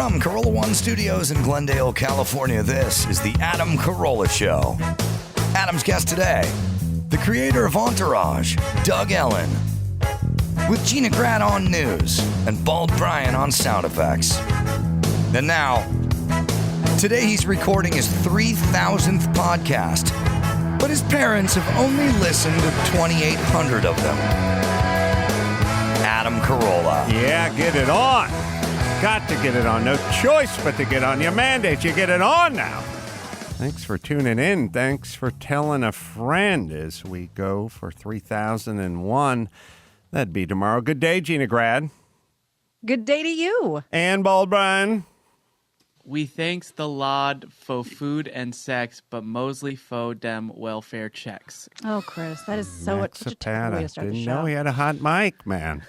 From Carolla One Studios in Glendale, California, this is the Adam Carolla Show. Adam's guest today, the creator of Entourage, Doug Ellin. With Gina on news and Bald Brian on sound effects. And now, today he's recording his 3,000th podcast, but his parents have only listened to 2,800 of them. Adam Carolla. Yeah, get it on. Got to get it on. No choice but to get on. Your mandate, you get it on now. Thanks for tuning in. Thanks for telling a friend as we go for 3001. That'd be tomorrow. Good day, Gina Grad. Good day to you. And Bald Brian. We thanks the Lord for food and sex, but mostly for dem welfare checks. Oh, Chris, that is such a terrible way to start the show. Didn't know he had a hot mic, man.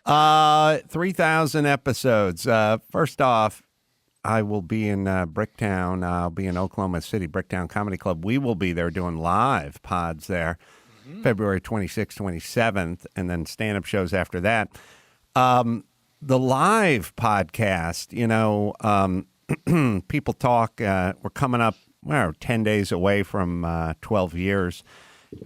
3,000 episodes. First off, I will be in Bricktown. I'll be in Oklahoma City, Bricktown Comedy Club. We will be there doing live pods there, February 26th, 27th, and then stand-up shows after that. The live podcast, people talk. We're coming up, 10 days away from 12 years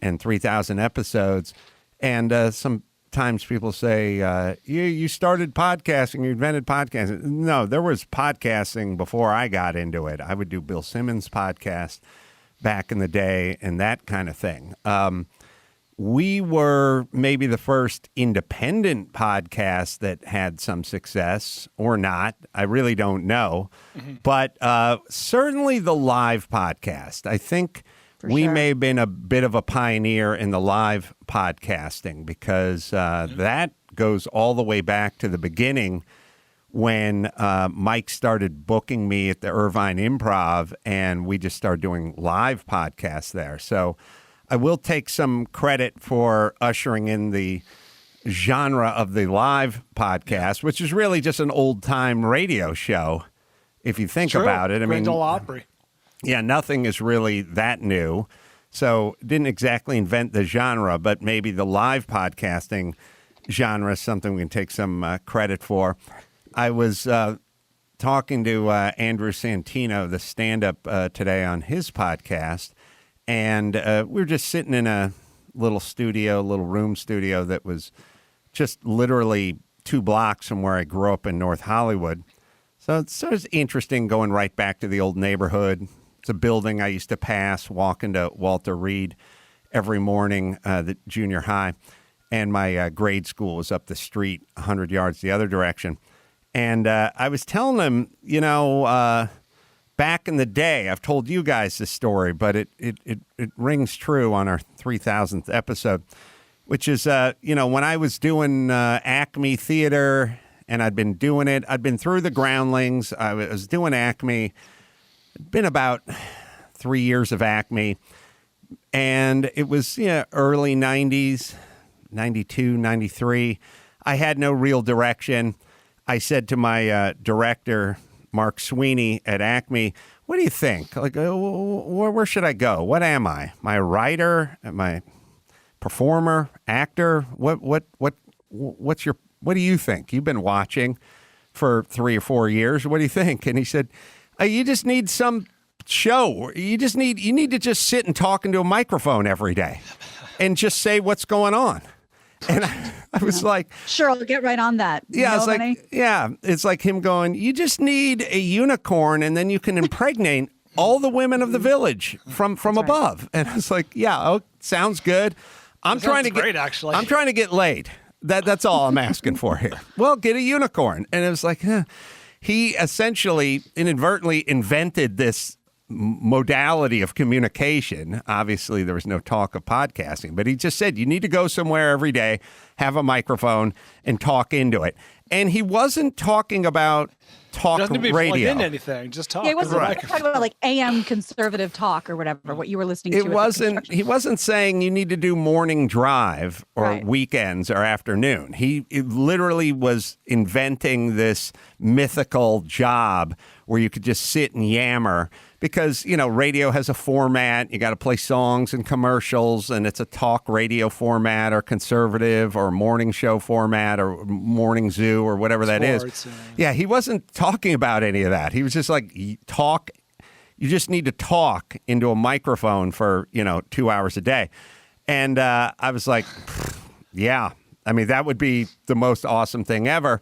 and 3,000 episodes. And sometimes people say, you started podcasting, you invented podcasting. No, there was podcasting before I got into it. I would do Bill Simmons' podcast back in the day and that kind of thing. We were maybe the first independent podcast that had some success or not. I really don't know. Mm-hmm. But certainly the live podcast. I think we may have been a bit of a pioneer in the live podcasting because that goes all the way back to the beginning when Mike started booking me at the Irvine Improv and we just started doing live podcasts there. So I will take some credit for ushering in the genre of the live podcast, which is really just an old-time radio show, if you think about it. I mean, Ole Opry. Yeah, nothing is really that new. So didn't exactly invent the genre, but maybe the live podcasting genre is something we can take some credit for. I was talking to Andrew Santino, the stand-up, today on his podcast, and we were just sitting in a little room studio that was just literally 2 blocks from where I grew up in North Hollywood. So it's interesting going right back to the old neighborhood. It's a building I used to pass, walking to Walter Reed every morning, the junior high. And my grade school was up the street, 100 yards the other direction. And I was telling them, back in the day, I've told you guys this story, but it rings true on our 3,000th episode, which is, when I was doing Acme Theater, and I'd been doing it, I'd been through the Groundlings, I was doing Acme, it'd been about 3 years of Acme, and it was early 90s, 92, 93. I had no real direction. I said to my director, Mark Sweeney at Acme, what do you think? Like, where should I go? What am I? Am I a writer? Am I a performer? Actor? What do you think? You've been watching for 3 or 4 years. What do you think? And he said, you just need some show. You need to just sit and talk into a microphone every day and just say what's going on. And I was like, sure, I'll get right on that. Yeah, it's like him going, you just need a unicorn and then you can impregnate all the women of the village from above. And I was like, sounds good. I'm trying to get laid. That's all I'm asking for here. Well, get a unicorn. And it was like, he essentially inadvertently invented this modality of communication. Obviously, there was no talk of podcasting, but he just said, you need to go somewhere every day, have a microphone, and talk into it. And he wasn't talking about talk doesn't radio. Plugged into anything, just talk. Yeah, he wasn't talking about like AM conservative talk or whatever, what you were listening to. He wasn't saying you need to do morning drive or weekends or afternoon. He literally was inventing this mythical job where you could just sit and yammer because, you know, radio has a format. You got to play songs and commercials, and it's a talk radio format or conservative or morning show format or morning zoo or whatever that is. Yeah, he wasn't talking about any of that. He was just like, talk. You just need to talk into a microphone for, 2 hours a day. And I was like, yeah, I mean, that would be the most awesome thing ever.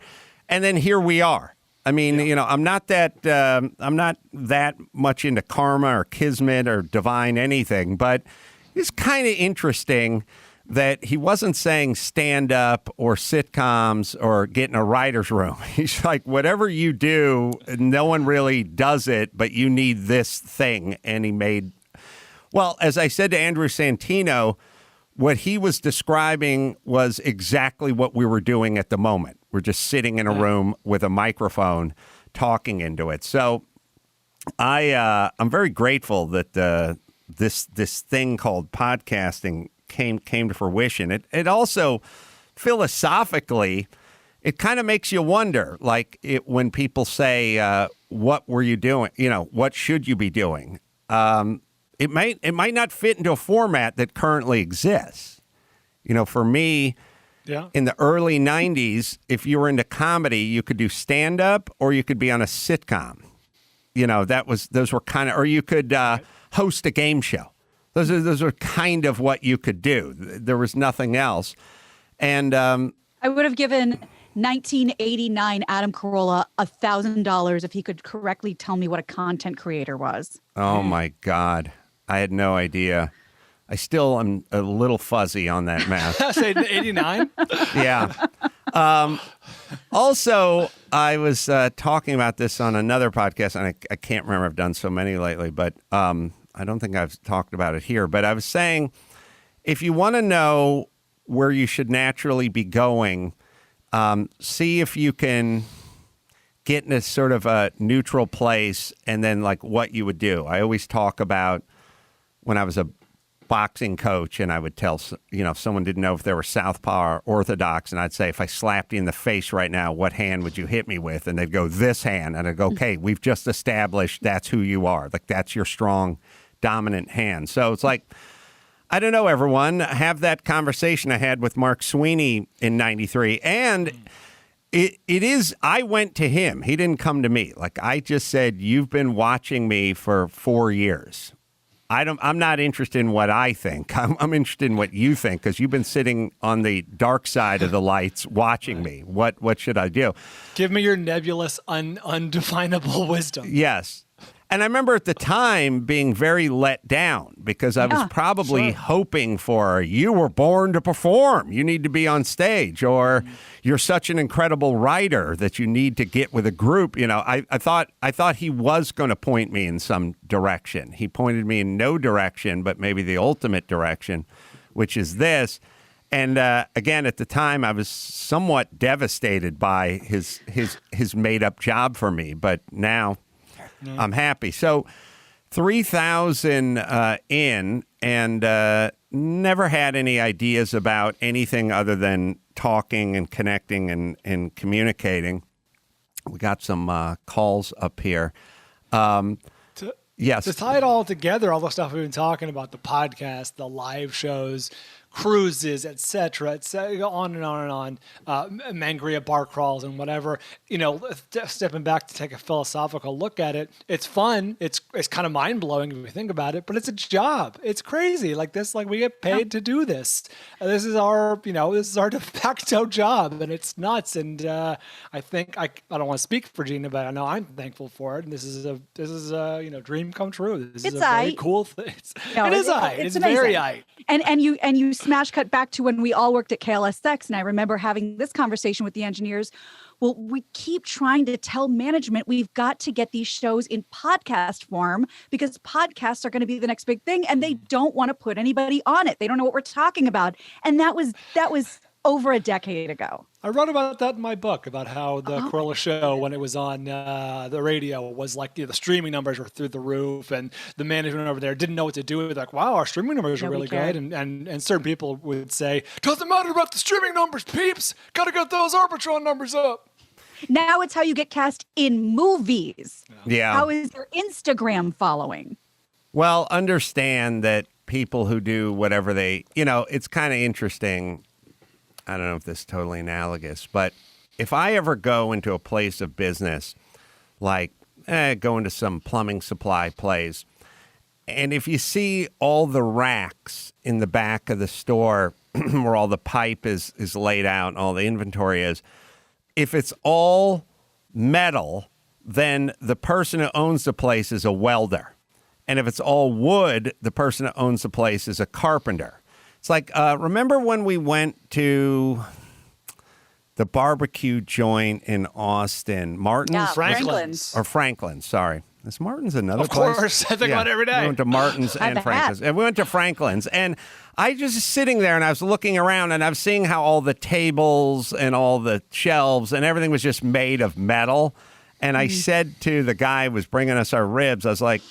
And then here we are. I mean, I'm not that much into karma or kismet or divine anything, but it's kind of interesting that he wasn't saying stand up or sitcoms or get in a writer's room. He's like, whatever you do, no one really does it, but you need this thing. And he made, well, as I said to Andrew Santino, what he was describing was exactly what we were doing at the moment. We're just sitting in a room with a microphone talking into it. So I'm very grateful that this thing called podcasting came to fruition. It also philosophically, it kind of makes you wonder, like when people say, what were you doing? What should you be doing? It might not fit into a format that currently exists. For me, in the early 90s, if you were into comedy, you could do stand-up or you could be on a sitcom. Those were kind of, or you could host a game show. Those are kind of what you could do. There was nothing else. And I would have given 1989 Adam Carolla $1,000 if he could correctly tell me what a content creator was. Oh, my God. I had no idea. I still am a little fuzzy on that math. Say 89? Yeah. Also, I was talking about this on another podcast, and I can't remember. I've done so many lately, but I don't think I've talked about it here. But I was saying, if you want to know where you should naturally be going, see if you can get in a sort of a neutral place and then like what you would do. I always talk about when I was a boxing coach and I would tell, if someone didn't know if they were southpaw or orthodox, and I'd say, if I slapped you in the face right now, what hand would you hit me with? And they'd go, this hand. And I'd go, okay, we've just established that's who you are. Like, that's your strong, dominant hand. So it's like, I don't know, everyone. Have that conversation I had with Mark Sweeney in 93. And it is, I went to him. He didn't come to me. Like, I just said, you've been watching me for 4 years. I'm not interested in what I think. I'm interested in what you think, because you've been sitting on the dark side of the lights watching me. What should I do? Give me your nebulous, undefinable wisdom. Yes. And I remember at the time being very let down because I was probably hoping for, you were born to perform. You need to be on stage, or you're such an incredible writer that you need to get with a group. I thought he was going to point me in some direction. He pointed me in no direction, but maybe the ultimate direction, which is this. And again, at the time, I was somewhat devastated by his made up job for me. But now I'm happy. So 3,000 in, and never had any ideas about anything other than talking and connecting and communicating. We got some calls up here. Yes. To tie it all together, all the stuff we've been talking about, the podcast, the live shows, cruises, et cetera, on and on and on, Mangria bar crawls and whatever, stepping back to take a philosophical look at it, it's fun. It's kind of mind-blowing if you think about it, but it's a job. It's crazy. Like this, we get paid to do this. This is our de facto job, and it's nuts. And I think, I don't want to speak for Gina, but I know I'm thankful for it. And this is a dream come true. This is a very cool thing. It's very aight. And you smash cut back to when we all worked at KLSX, and I remember having this conversation with the engineers. Well, we keep trying to tell management we've got to get these shows in podcast form because podcasts are going to be the next big thing, and they don't want to put anybody on it. They don't know what we're talking about. And that was over a decade ago. I wrote about that in my book, about how the Carolla show, when it was on the radio, was like, the streaming numbers were through the roof, and the management over there didn't know what to do with it. Like, wow, our streaming numbers are really good. And certain people would say, doesn't matter about the streaming numbers, peeps. Got to get those Arbitron numbers up. Now it's how you get cast in movies. Yeah. How is your Instagram following? Well, understand that people who do whatever they, it's kind of interesting. I don't know if this is totally analogous, but if I ever go into a place of business, like go into some plumbing supply place, and if you see all the racks in the back of the store where all the pipe is laid out and all the inventory is, if it's all metal, then the person who owns the place is a welder. And if it's all wood, the person who owns the place is a carpenter. It's like, remember when we went to the barbecue joint in Austin, Martin's? Yeah, Franklin's. Or Franklin's, sorry. Is Martin's another Of place? course. I think about it every day. We went to Martin's I and bet. Franklin's. And we went to Franklin's. And I just sitting there and I was looking around and I was seeing how all the tables and all the shelves and everything was just made of metal. And I said to the guy who was bringing us our ribs, I was like,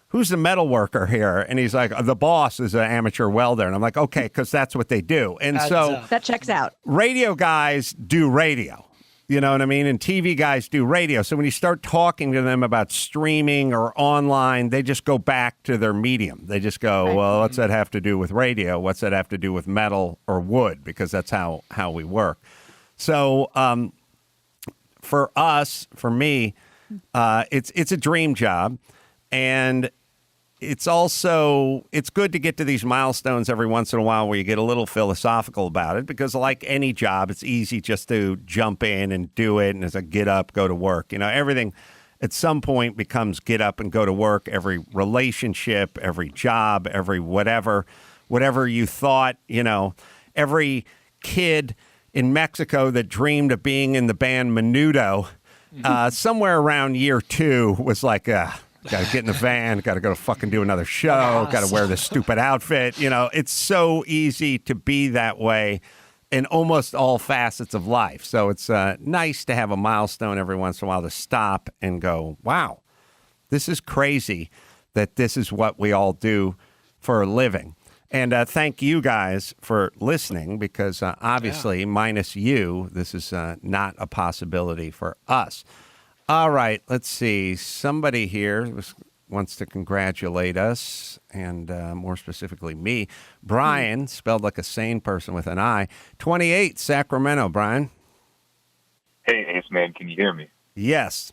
who's the metal worker here? And he's like, the boss is an amateur welder. And I'm like, okay, because that's what they do. And so That checks out. radio guys do radio. You know what I mean? And TV guys do radio. So when you start talking to them about streaming or online, they just go back to their medium. They just go, well, what's that have to do with radio? What's that have to do with metal or wood? Because that's how we work. So for us, for me, it's a dream job. And it's good to get to these milestones every once in a while where you get a little philosophical about it, because like any job, it's easy just to jump in and do it. And it's a get up, go to work. Everything at some point becomes get up and go to work. Every relationship, every job, every whatever you thought, every kid in Mexico that dreamed of being in the band Menudo, somewhere around year 2 was like, got to get in the van, got to go fucking do another show, got to wear this stupid outfit. It's so easy to be that way in almost all facets of life. So it's nice to have a milestone every once in a while to stop and go, wow, this is crazy that this is what we all do for a living. And thank you guys for listening, because obviously, minus you, this is not a possibility for us. All right, let's see. Somebody here wants to congratulate us, and more specifically me. Brian, spelled like a sane person with an I. 28, Sacramento, Brian. Hey, Ace Man, can you hear me? Yes.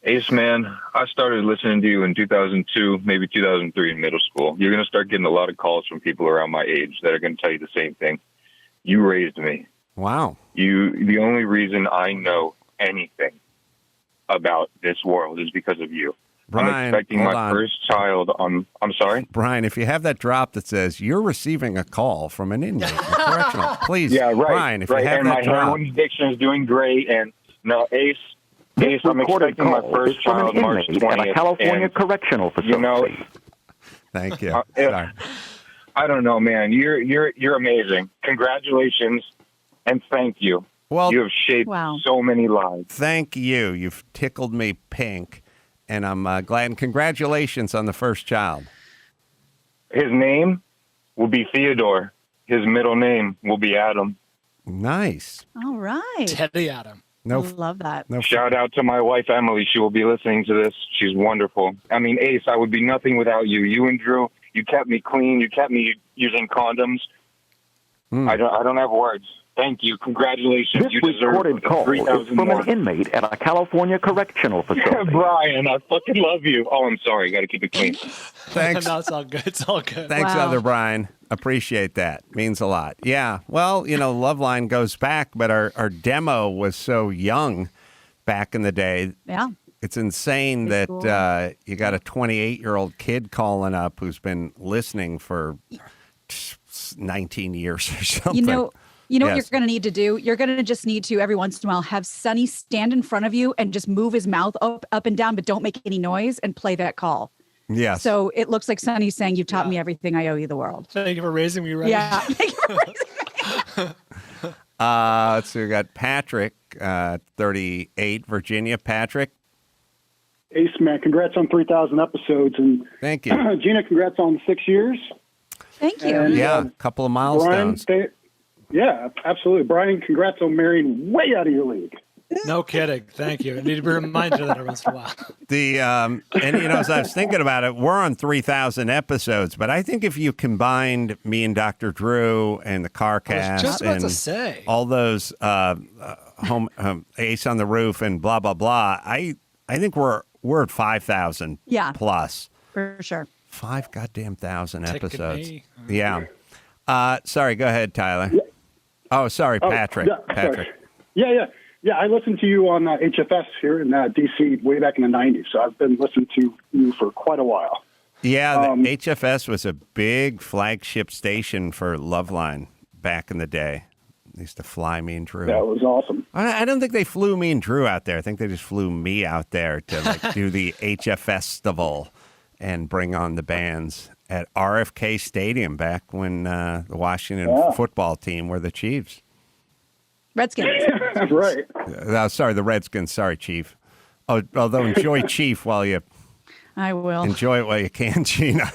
Ace Man, I started listening to you in 2002, maybe 2003 in middle school. You're going to start getting a lot of calls from people around my age that are going to tell you the same thing. You raised me. Wow. The only reason I know anything about this world is because of you. Brian, I'm expecting my first child on... I'm sorry? Brian, if you have that drop that says you're receiving a call from an inmate, correctional, please. Yeah, right. Brian, if you have and that my drop. heroin addiction is doing great. And no, Ace, I'm expecting my first child March 20th. At a California correctional facility. Thank you. Sorry. I don't know, man. You're amazing. Congratulations and thank you. Well, you have shaped so many lives. Thank you. You've tickled me pink, and I'm glad. And congratulations on the first child. His name will be Theodore. His middle name will be Adam. Nice. All right. Teddy Adam. No, love that. No, shout out to my wife, Emily. She will be listening to this. She's wonderful. I mean, Ace, I would be nothing without you. You and Drew, you kept me clean. You kept me using condoms. I don't have words. Thank you. Congratulations. This you deserve recorded call is 3,000 from more. an inmate at a California correctional facility. Brian, I fucking love you. Oh, I'm sorry. Got to keep it clean. Thanks. No, it's all good. It's all good. Thanks, other Brian. Appreciate that. Means a lot. Yeah. Well, Loveline goes back, but our demo was so young back in the day. Yeah. It's insane that cool. You got a 28-year-old kid calling up who's been listening for 19 years or something. You know what you're going to need to do? You're going to just need to, every once in a while, have Sonny stand in front of you and just move his mouth up and down, but don't make any noise, and play that call. Yes. So it looks like Sonny's saying, you've taught me everything. I owe you the world. Thank you for raising me right. Yeah. Thank you for raising me. Let's see. We got Patrick, 38, Virginia. Patrick. Ace, man, congrats on 3,000 episodes. And thank you. Gina, congrats on 6 years. Thank you. And, a couple of milestones. Brian, Yeah, absolutely. Brian, congrats on marrying way out of your league. No kidding. Thank you. I need to be reminded of that every once in a while. And as I was thinking about it, we're on 3,000 episodes, but I think if you combined me and Dr. Drew and the CarCast I was just about and to say. all those Ace on the Roof and blah blah blah, I think we're at 5,000 plus. For sure. 5 goddamn thousand Ticking episodes. me. Yeah. Sorry, go ahead, Tyler. Yeah. Oh, sorry, Patrick. Patrick. Yeah, I listened to you on HFS here in D.C. way back in the 90s, so I've been listening to you for quite a while. Yeah, the HFS was a big flagship station for Loveline back in the day. They used to fly me and Drew. That was awesome. I don't think they flew me and Drew out there. I think they just flew me out there to do the HFS festival and bring on the bands at RFK Stadium back when the Washington football team were the Chiefs. Redskins. Right. Sorry, the Redskins. Sorry, Chief. Although enjoy Chief while you I will. enjoy it while you can, Gina.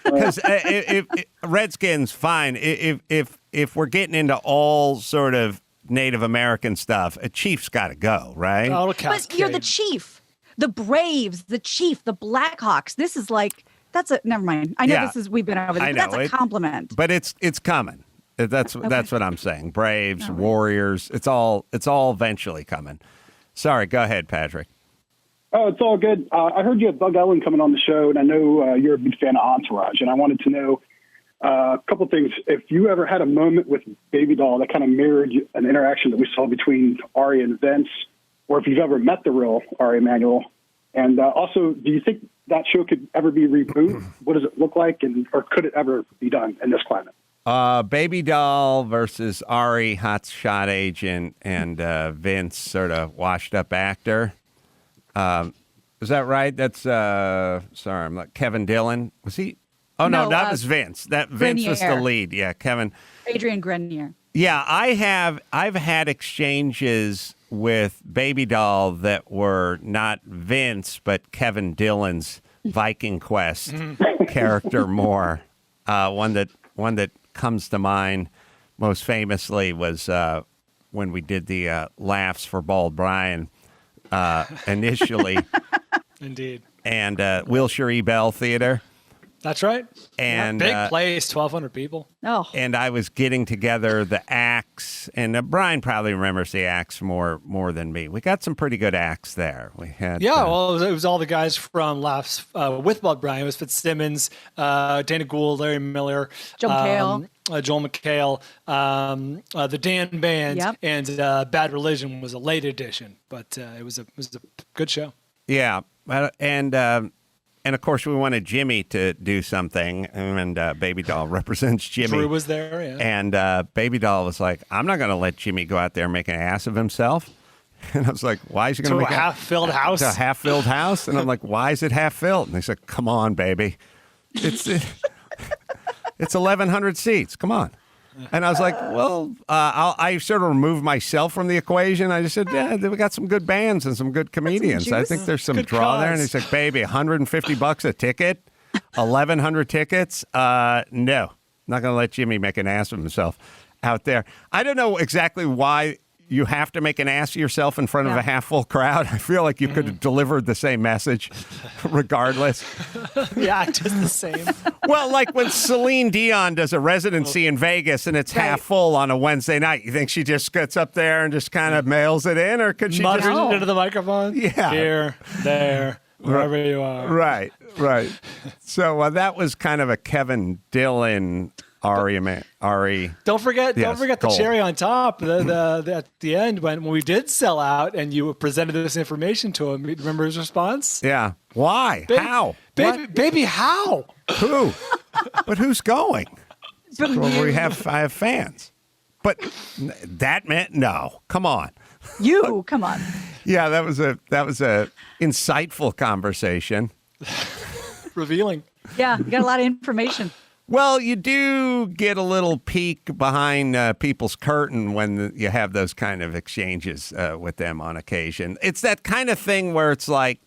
Because if Redskins, fine. If we're getting into all sort of Native American stuff, a Chief's got to go, right? But you're the Chief, the Braves, the Chief, the Blackhawks. This is like never mind. I know we've been over this. I But know, that's a compliment. But it's coming. That's what I'm saying. Braves, Warriors, it's all eventually coming. Sorry, go ahead, Patrick. Oh, it's all good. I heard you have Doug Ellin coming on the show, and I know you're a big fan of Entourage, and I wanted to know a couple things. If you ever had a moment with Babydoll that kind of mirrored an interaction that we saw between Artie and Vince, or if you've ever met the real Artie Emanuel, and also, do you think that show could ever be rebooted? What does it look like, or could it ever be done in this climate? Babydoll versus Ari, hotshot agent, and Vince, sort of washed up actor. Is that right? That's sorry, I'm like Kevin Dillon. Was he? Oh no, that was Vince. Vince was the lead. Yeah, Kevin. Adrian Grenier. Yeah, I've had exchanges with Babydoll that were not Vince, but Kevin Dillon's Viking Quest character more. One that comes to mind most famously was when we did the laughs for Bald Brian initially. Indeed. And Wilshire E. Bell Theater. That's right. And big place, 1,200 people. Oh. And I was getting together the acts, and Brian probably remembers the acts more than me. We got some pretty good acts there. We had well, it was all the guys from Laughs with Bud Brian. It was Fitzsimmons, Dana Gould, Larry Miller, Joel McHale, the Dan Band, and Bad Religion was a late edition, but it was a good show. Yeah, and of course, we wanted Jimmy to do something, and Babydoll represents Jimmy. Drew was there, yeah. And Babydoll was like, I'm not going to let Jimmy go out there and make an ass of himself. And I was like, why is he going to make a half-filled house? To a half-filled house? And I'm like, why is it half-filled? And he said, come on, baby. It's 1,100 seats. Come on. And I was like, well, I sort of removed myself from the equation. I just said, yeah, we got some good bands and some good comedians. I think there's some good draw cause. there. And he's like, baby, $150 a ticket, 1,100 tickets. No, not going to let Jimmy make an ass of himself out there. I don't know exactly why you have to make an ass of yourself in front of a half-full crowd. I feel like you could have delivered the same message regardless. Yeah, just the same. Well, like when Celine Dion does a residency in Vegas and it's half full on a Wednesday night, you think she just gets up there and just kind of mails it in, or could she mutters just into the microphone? Yeah. Here, there, wherever you are. Right. So that was kind of a Kevin Dillon, Ari. Don't forget the goal. cherry on top. At the end when we did sell out and you presented this information to him. Remember his response? Yeah. Why? How? Baby, how? Who? But who's going? Well, I have fans. But that meant no. Come on. Come on. Yeah, that was a insightful conversation. Revealing. Yeah, you got a lot of information. Well, you do get a little peek behind people's curtain when you have those kind of exchanges with them on occasion. It's that kind of thing where it's like,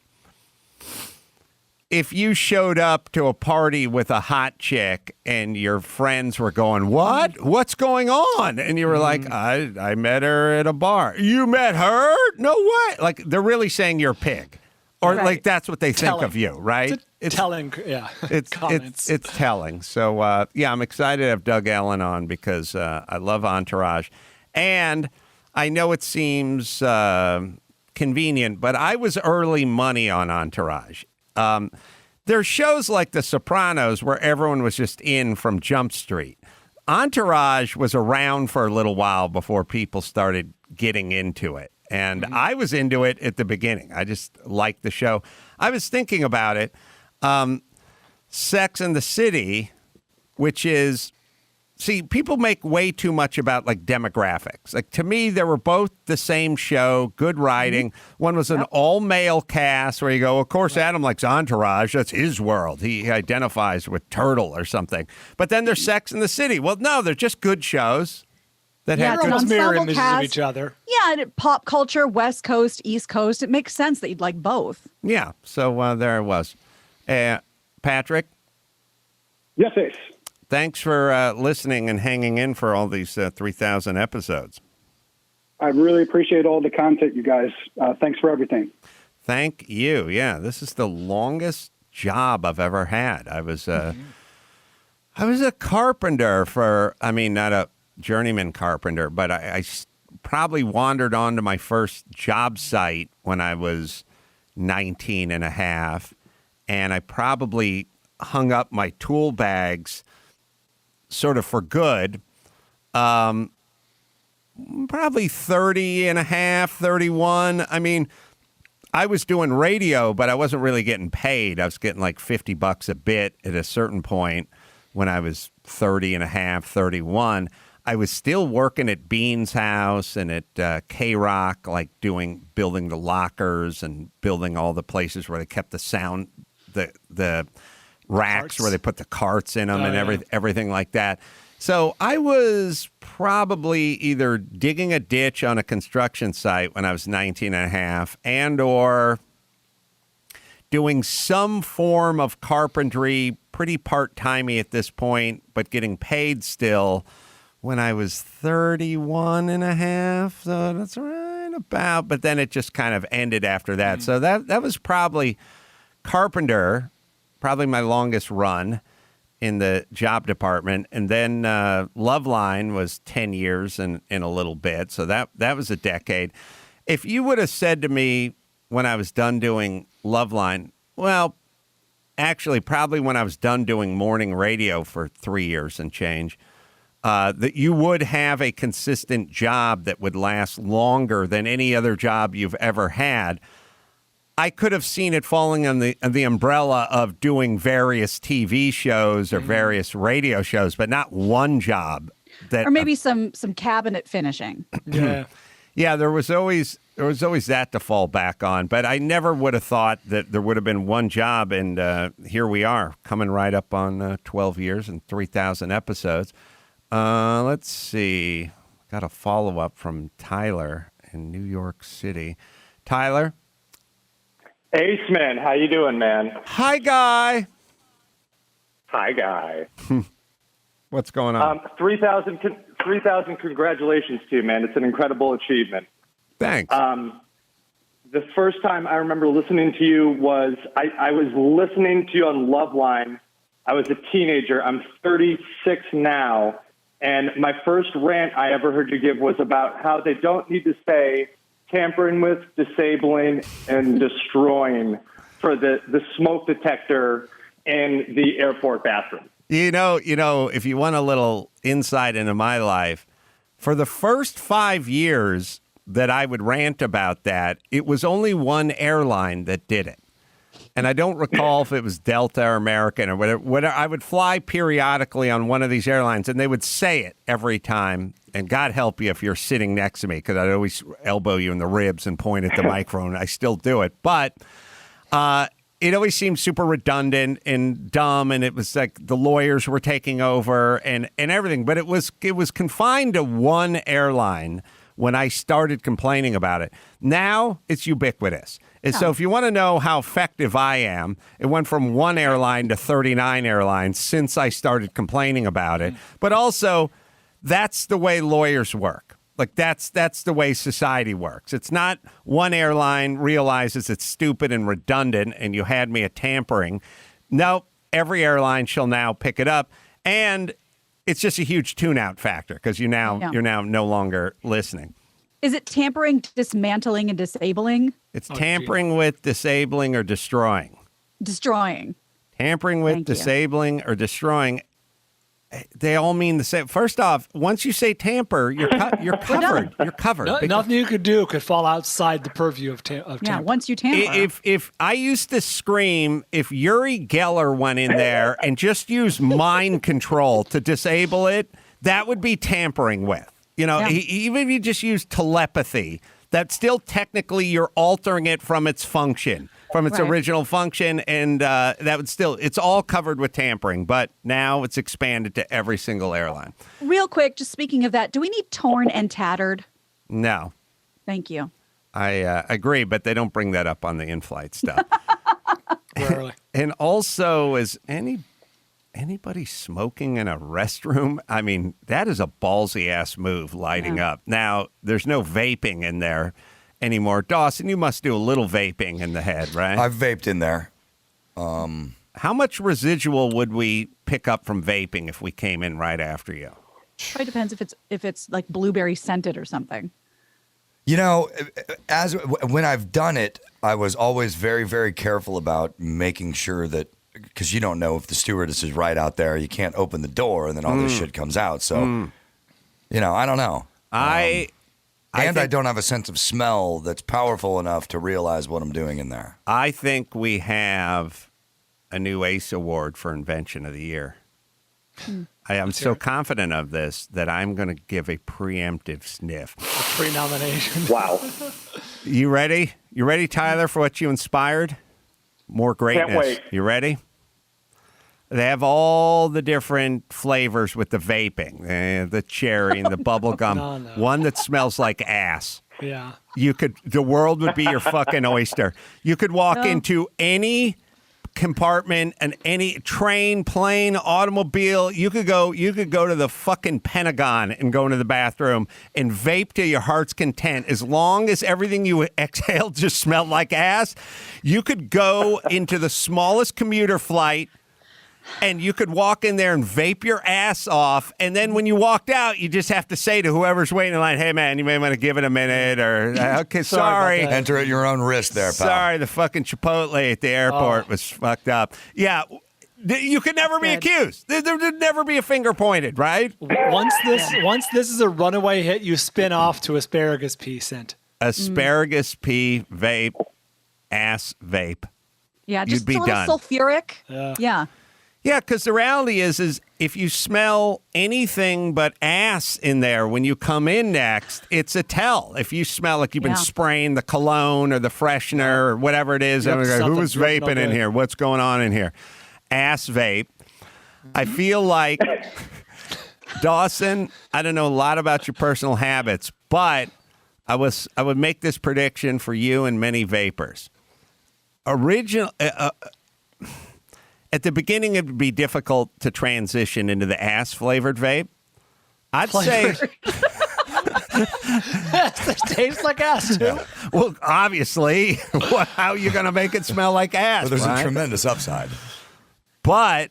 if you showed up to a party with a hot chick and your friends were going, what? What's going on? And you were like, I met her at a bar. You met her? No way. Like, they're really saying you're a pig. Or like that's what they think of you, right? It's telling, comments. It's telling. So, I'm excited to have Doug Ellin on because I love Entourage. And I know it seems convenient, but I was early money on Entourage. There's shows like The Sopranos where everyone was just in from Jump Street. Entourage was around for a little while before people started getting into it. And I was into it at the beginning. I just liked the show. I was thinking about it. Sex and the City, which is, see, people make way too much about like demographics. Like to me, they were both the same show, good writing. One was an all-male cast where you go, of course, Adam likes Entourage. That's his world. He identifies with Turtle or something. But then there's Sex and the City. Well, no, they're just good shows. That They're have almost ensemble mirror images cast. of each other. Yeah, and pop culture, West Coast, East Coast. It makes sense that you'd like both. Yeah, so there it was. Patrick? Yes, Ace. Thanks for listening and hanging in for all these 3,000 episodes. I really appreciate all the content, you guys. Thanks for everything. Thank you. Yeah, this is the longest job I've ever had. I was a carpenter for, not a journeyman carpenter, but I probably wandered onto my first job site when I was 19 and a half, and I probably hung up my tool bags sort of for good, probably 30 and a half, 31. I was doing radio, but I wasn't really getting paid. I was getting like $50 a bit at a certain point when I was 30 and a half, 31. I was still working at Bean's house and at K-Rock, like building the lockers and building all the places where they kept the sound, the racks where they put the carts in them everything like that. So I was probably either digging a ditch on a construction site when I was 19 and a half and or doing some form of carpentry, pretty part-timey at this point, but getting paid still when I was 31 and a half. So that's right about, but then it just kind of ended after that. So that was probably carpenter, probably my longest run in the job department. And then Loveline was 10 years and a little bit. So that was a decade. If you would have said to me when I was done doing Loveline, well, actually probably when I was done doing morning radio for 3 years and change, that you would have a consistent job that would last longer than any other job you've ever had, I could have seen it falling on the umbrella of doing various TV shows or various radio shows, but not one job. Or maybe some cabinet finishing. Yeah. Yeah, there was always that to fall back on, but I never would have thought that there would have been one job, and here we are, coming right up on 12 years and 3,000 episodes. Let's see. Got a follow-up from Tyler in New York City. Tyler? Ace, man. How you doing, man? Hi, Guy. Hi, Guy. What's going on? 3,000 congratulations to you, man. It's an incredible achievement. Thanks. The first time I remember listening to you was I was listening to you on Loveline. I was a teenager. I'm 36 now. And my first rant I ever heard you give was about how they don't need to say tampering with, disabling, and destroying for the smoke detector in the airport bathroom. You know, if you want a little insight into my life, for the first 5 years that I would rant about that, it was only one airline that did it. And I don't recall if it was Delta or American or whatever. I would fly periodically on one of these airlines, and they would say it every time. And God help you if you're sitting next to me, because I'd always elbow you in the ribs and point at the microphone. I still do it. But it always seemed super redundant and dumb, and it was like the lawyers were taking over and everything. But it was confined to one airline when I started complaining about it. Now it's ubiquitous. And so if you want to know how effective I am, it went from 1 airline to 39 airlines since I started complaining about it. But also, that's the way lawyers work. Like that's the way society works. It's not one airline realizes it's stupid and redundant and you had me at tampering. No, every airline shall now pick it up. And it's just a huge tune-out factor because you're now no longer listening. Is it tampering, dismantling, and disabling? It's tampering with, disabling, or destroying. Destroying. Tampering with, disabling, or destroying. They all mean the same. First off, once you say tamper, you're covered. You're covered. Nothing you could do could fall outside the purview of tamper. Yeah, once you tamper. If I used to scream, if Uri Geller went in there and just used mind control to disable it, that would be tampering with. You know, even if you just use telepathy, that's still technically you're altering it from its function, from its original function, and that would still, it's all covered with tampering, but now it's expanded to every single airline. Real quick, just speaking of that, do we need torn and tattered? No. Thank you. I agree, but they don't bring that up on the in-flight stuff. Rarely. And also, is anybody smoking in a restroom? I mean, that is a ballsy-ass move, lighting up. Now, there's no vaping in there anymore. Dawson, you must do a little vaping in the head, right? I've vaped in there. How much residual would we pick up from vaping if we came in right after you? Probably depends if it's like blueberry scented or something. You know, when I've done it, I was always very, very careful about making sure that, because you don't know if the stewardess is right out there. You can't open the door and then all this shit comes out. So, you know, I don't know. I don't have a sense of smell that's powerful enough to realize what I'm doing in there. I think we have a new ACE award for Invention of the Year. I am so confident of this that I'm going to give a preemptive sniff. A pre-nomination. Wow. You ready? You ready, Tyler, for what you inspired? More greatness. Can't wait. You ready? They have all the different flavors with the vaping, the cherry and the bubble gum. No. One that smells like ass. Yeah. The world would be your fucking oyster. You could walk into any compartment and any train, plane, automobile. You could go to the fucking Pentagon and go into the bathroom and vape to your heart's content. As long as everything you exhaled just smelled like ass, you could go into the smallest commuter flight and you could walk in there and vape your ass off. And then when you walked out, you just have to say to whoever's waiting in line, hey, man, you may want to give it a minute, or, okay, sorry. Enter at your own risk there, pal. Sorry, the fucking Chipotle at the airport was fucked up. Yeah, you could never be accused. There'd never be a finger pointed, right? Once this is a runaway hit, you spin off to asparagus pea scent. Asparagus pea vape, ass vape. Yeah, just You'd be a little done. sulfuric. Yeah. Yeah, because the reality is if you smell anything but ass in there when you come in next, it's a tell. If you smell like you've been spraying the cologne or the freshener or whatever it is, Yep, who was something vaping in here? What's going on in here? Ass vape. I feel like, Dawson, I don't know a lot about your personal habits, but I would make this prediction for you and many vapors. At the beginning, it would be difficult to transition into the ass-flavored vape. I'd say... It tastes like ass, too. Yeah. Well, obviously, how are you going to make it smell like ass? Well, there's right? a tremendous upside. But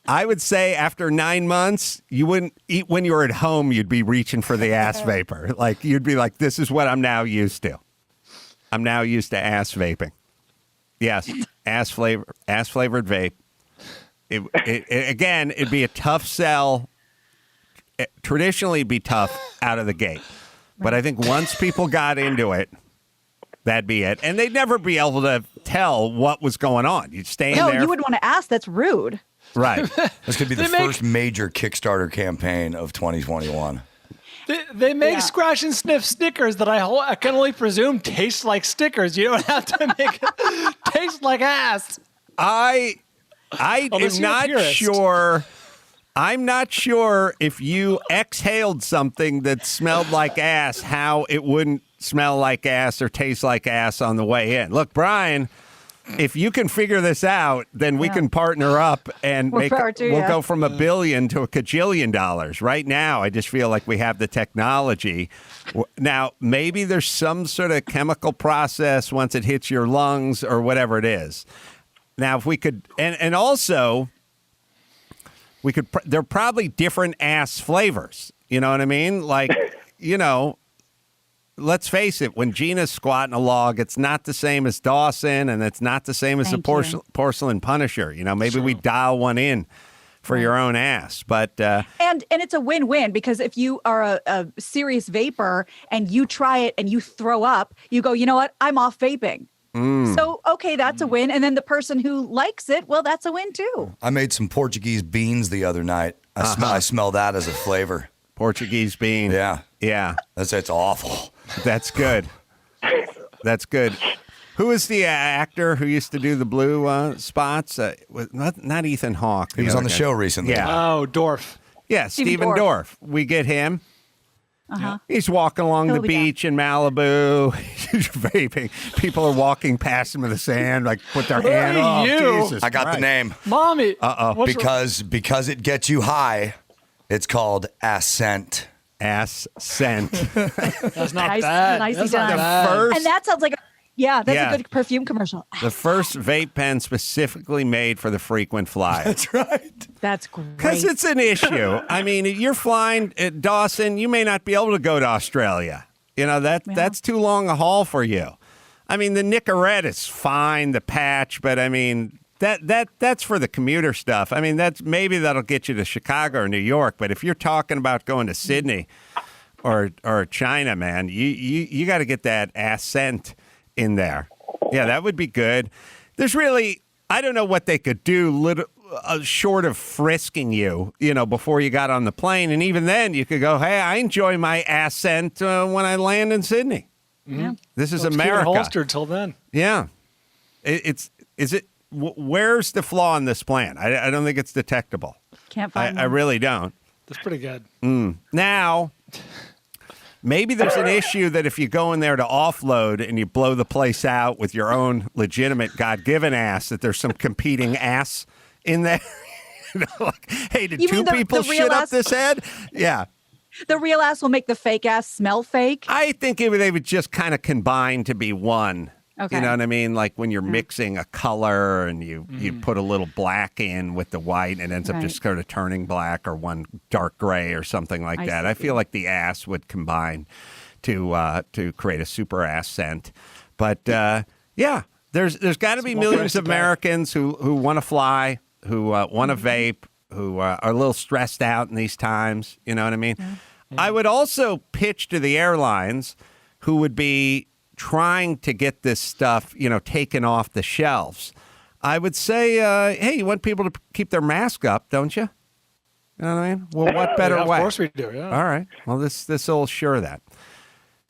I would say after 9 months, you wouldn't eat when you were at home, you'd be reaching for the ass vapor. Like, you'd be like, this is what I'm now used to. I'm now used to ass vaping. Yes, ass-flavored vape. Again, it'd be a tough sell. Traditionally, it'd be tough out of the gate. But I think once people got into it, that'd be it. And they'd never be able to tell what was going on. You'd stay in there. No, you would want to ask. That's rude. Right. This could be the first major Kickstarter campaign of 2021. They make scratch and sniff stickers that I can only presume taste like stickers. You don't have to make it taste like ass. I am not sure I'm not sure if you exhaled something that smelled like ass, how it wouldn't smell like ass or taste like ass on the way in. Look, Brian, if you can figure this out, then we can partner up and we'll go from $1 billion to $1 kajillion. Right now, I just feel like we have the technology. Now, maybe there's some sort of chemical process once it hits your lungs or whatever it is. Now, if we could, and also, we could, there are probably different ass flavors. You know what I mean? Like, let's face it, when Gina's squatting a log, it's not the same as Dawson, and it's not the same as the porcelain Punisher. Maybe we dial one in for your own ass. But and it's a win-win, because if you are a serious vapor and you try it and you throw up, you go, you know what? I'm off vaping. So, okay, that's a win. And then the person who likes it, well, that's a win too. I made some Portuguese beans the other night. I smell that as a flavor. Portuguese bean. Yeah. Yeah. It's awful. That's good. That's good. Who is the actor who used to do the blue spots? Not Ethan Hawke. He was on the show recently. Yeah. Oh, Dorff. Yeah, Stephen Dorff. We get him. He's walking along the beach in Malibu. He's vaping. People are walking past him in the sand, like put their hand on. Jesus I got the name. Mommy. Because it gets you high, it's called ascent. Ascent. That's not bad. Nicely done. And that sounds like that's a good perfume commercial. The first vape pen specifically made for the frequent flyer. That's right. That's great. Because it's an issue. I mean, you're flying at Dawson, you may not be able to go to Australia. That's too long a haul for you. I mean, the Nicorette is fine, the patch, but I mean, that's for the commuter stuff. I mean, maybe that'll get you to Chicago or New York, but if you're talking about going to Sydney or China, man, you got to get that ascent in there. Yeah, that would be good. There's really, I don't know what they could do short of frisking you, before you got on the plane. And even then you could go, hey, I enjoy my ascent when I land in Sydney. Yeah. This is Let's America. keep it holstered till then. Yeah. Where's the flaw in this plan? I don't think it's detectable. Can't find I really don't. That's pretty good. Now, maybe there's an issue that if you go in there to offload and you blow the place out with your own legitimate God-given ass, that there's some competing ass in there. Hey, did two people shit up this head? Yeah. The real ass will make the fake ass smell fake. I think they would just kind of combine to be one. Okay. You know what I mean? Like when you're mixing a color and you put a little black in with the white and it ends up just sort of turning black, or one dark gray or something like that. I feel like the ass would combine to create a super ass scent. But there's got to be millions of Americans who want to fly, who want to vape, who are a little stressed out in these times. You know what I mean? Yeah. I would also pitch to the airlines who would be trying to get this stuff, taken off the shelves. I would say, hey, you want people to keep their mask up, don't you? You know what I mean? Well, what better way? Of course we do, yeah. All right. Well, this will assure that.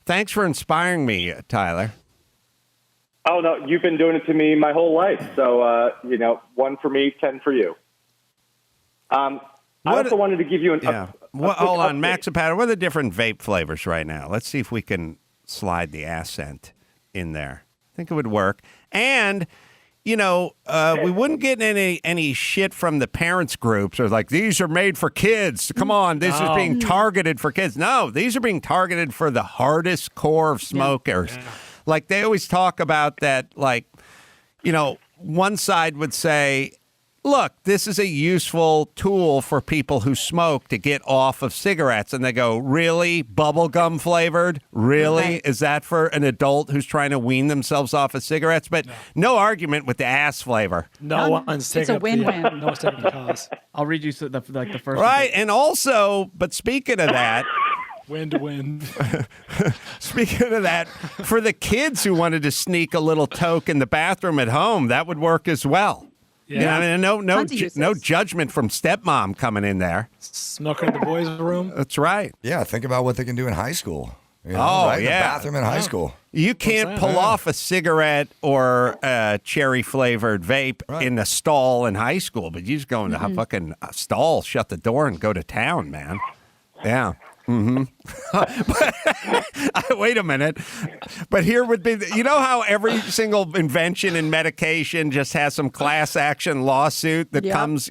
Thanks for inspiring me, Tyler. Oh, no, you've been doing it to me my whole life. So, 1 for me, 10 for you. I also wanted to give you hold on, Max and Pat, what are the different vape flavors right now? Let's see if we can slide the ascent in there. I think it would work. And, we wouldn't get any shit from the parents groups or like, these are made for kids. Come on, this is being targeted for kids. No, these are being targeted for the hardest core of smokers. Yeah. Like they always talk about that, like, one side would say, look, this is a useful tool for people who smoke to get off of cigarettes. And they go, really? Bubblegum flavored? Really? Right. Is that for an adult who's trying to wean themselves off of cigarettes? But no argument with the ass flavor. No one's taking it's a win-win. No one's taking the cause. I'll read you the first right. And also, but speaking of that, Wind. Speaking of that, for the kids who wanted to sneak a little toke in the bathroom at home, that would work as well. Yeah, I mean, no judgment from stepmom coming in there. Smoking in the boys' room. That's right. Yeah, think about what they can do in high school. You know, Oh, right? In the yeah. bathroom in high school. You can't pull off a cigarette or a cherry-flavored vape in the stall in high school, but you just go in the fucking stall, shut the door, and go to town, man. Yeah. Wait a minute. But here would be, you know how every single invention and medication just has some class action lawsuit that comes,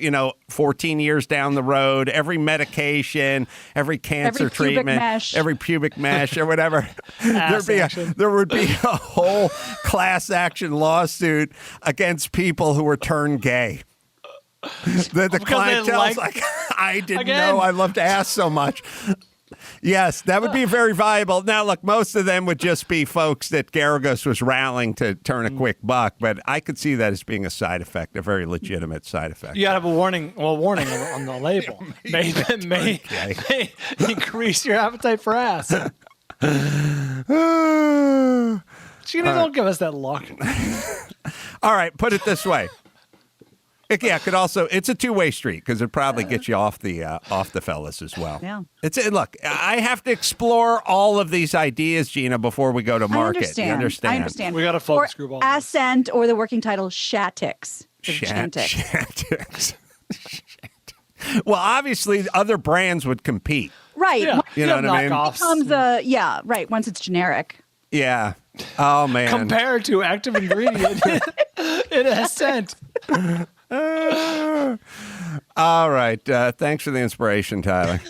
14 years down the road, every medication, every cancer treatment, every pubic mesh or whatever. There would be a whole class action lawsuit against people who were turned gay. The clientele's like, I didn't know I loved ass so much. Yes, that would be very valuable. Now, look, most of them would just be folks that Garagos was rallying to turn a quick buck, but I could see that as being a side effect, a very legitimate side effect. You got to have a warning on the label. may increase your appetite for ass. Gina, don't give us that look. All right, put it this way. Yeah, it's a two-way street because it probably gets you off the fellas as well. Yeah. Look, I have to explore all of these ideas, Gina, before we go to market. I understand. We got to focus group on Ascent, or the working title Shatix. Shatix. Well, obviously, other brands would compete. Right. Yeah. You know what I mean? Becomes right. Once it's generic. Yeah. Oh man. Compared to active ingredient in Ascent. All right. Thanks for the inspiration, Tyler.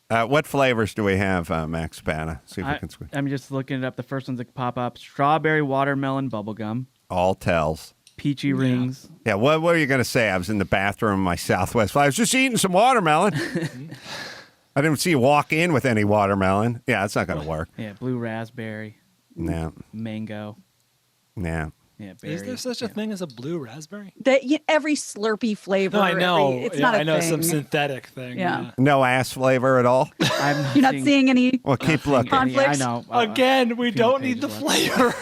What flavors do we have, Max Spana? See if we can squeeze. I'm just looking it up. The first ones that pop up: strawberry watermelon bubblegum, All tells. peachy rings. Yeah. What were you going to say? I was in the bathroom in my Southwest. I was just eating some watermelon. I didn't see you walk in with any watermelon. Yeah, that's not going to work. Yeah, blue raspberry. No. Mango. No. Yeah, berry. Is there such a thing as a blue raspberry? Every Slurpee flavor. No, I know. It's not a thing. I know some synthetic thing. Yeah. No ass flavor at all? You're not seeing any. Well, keep looking. Conflicts? I know. Again, we don't need the flavor.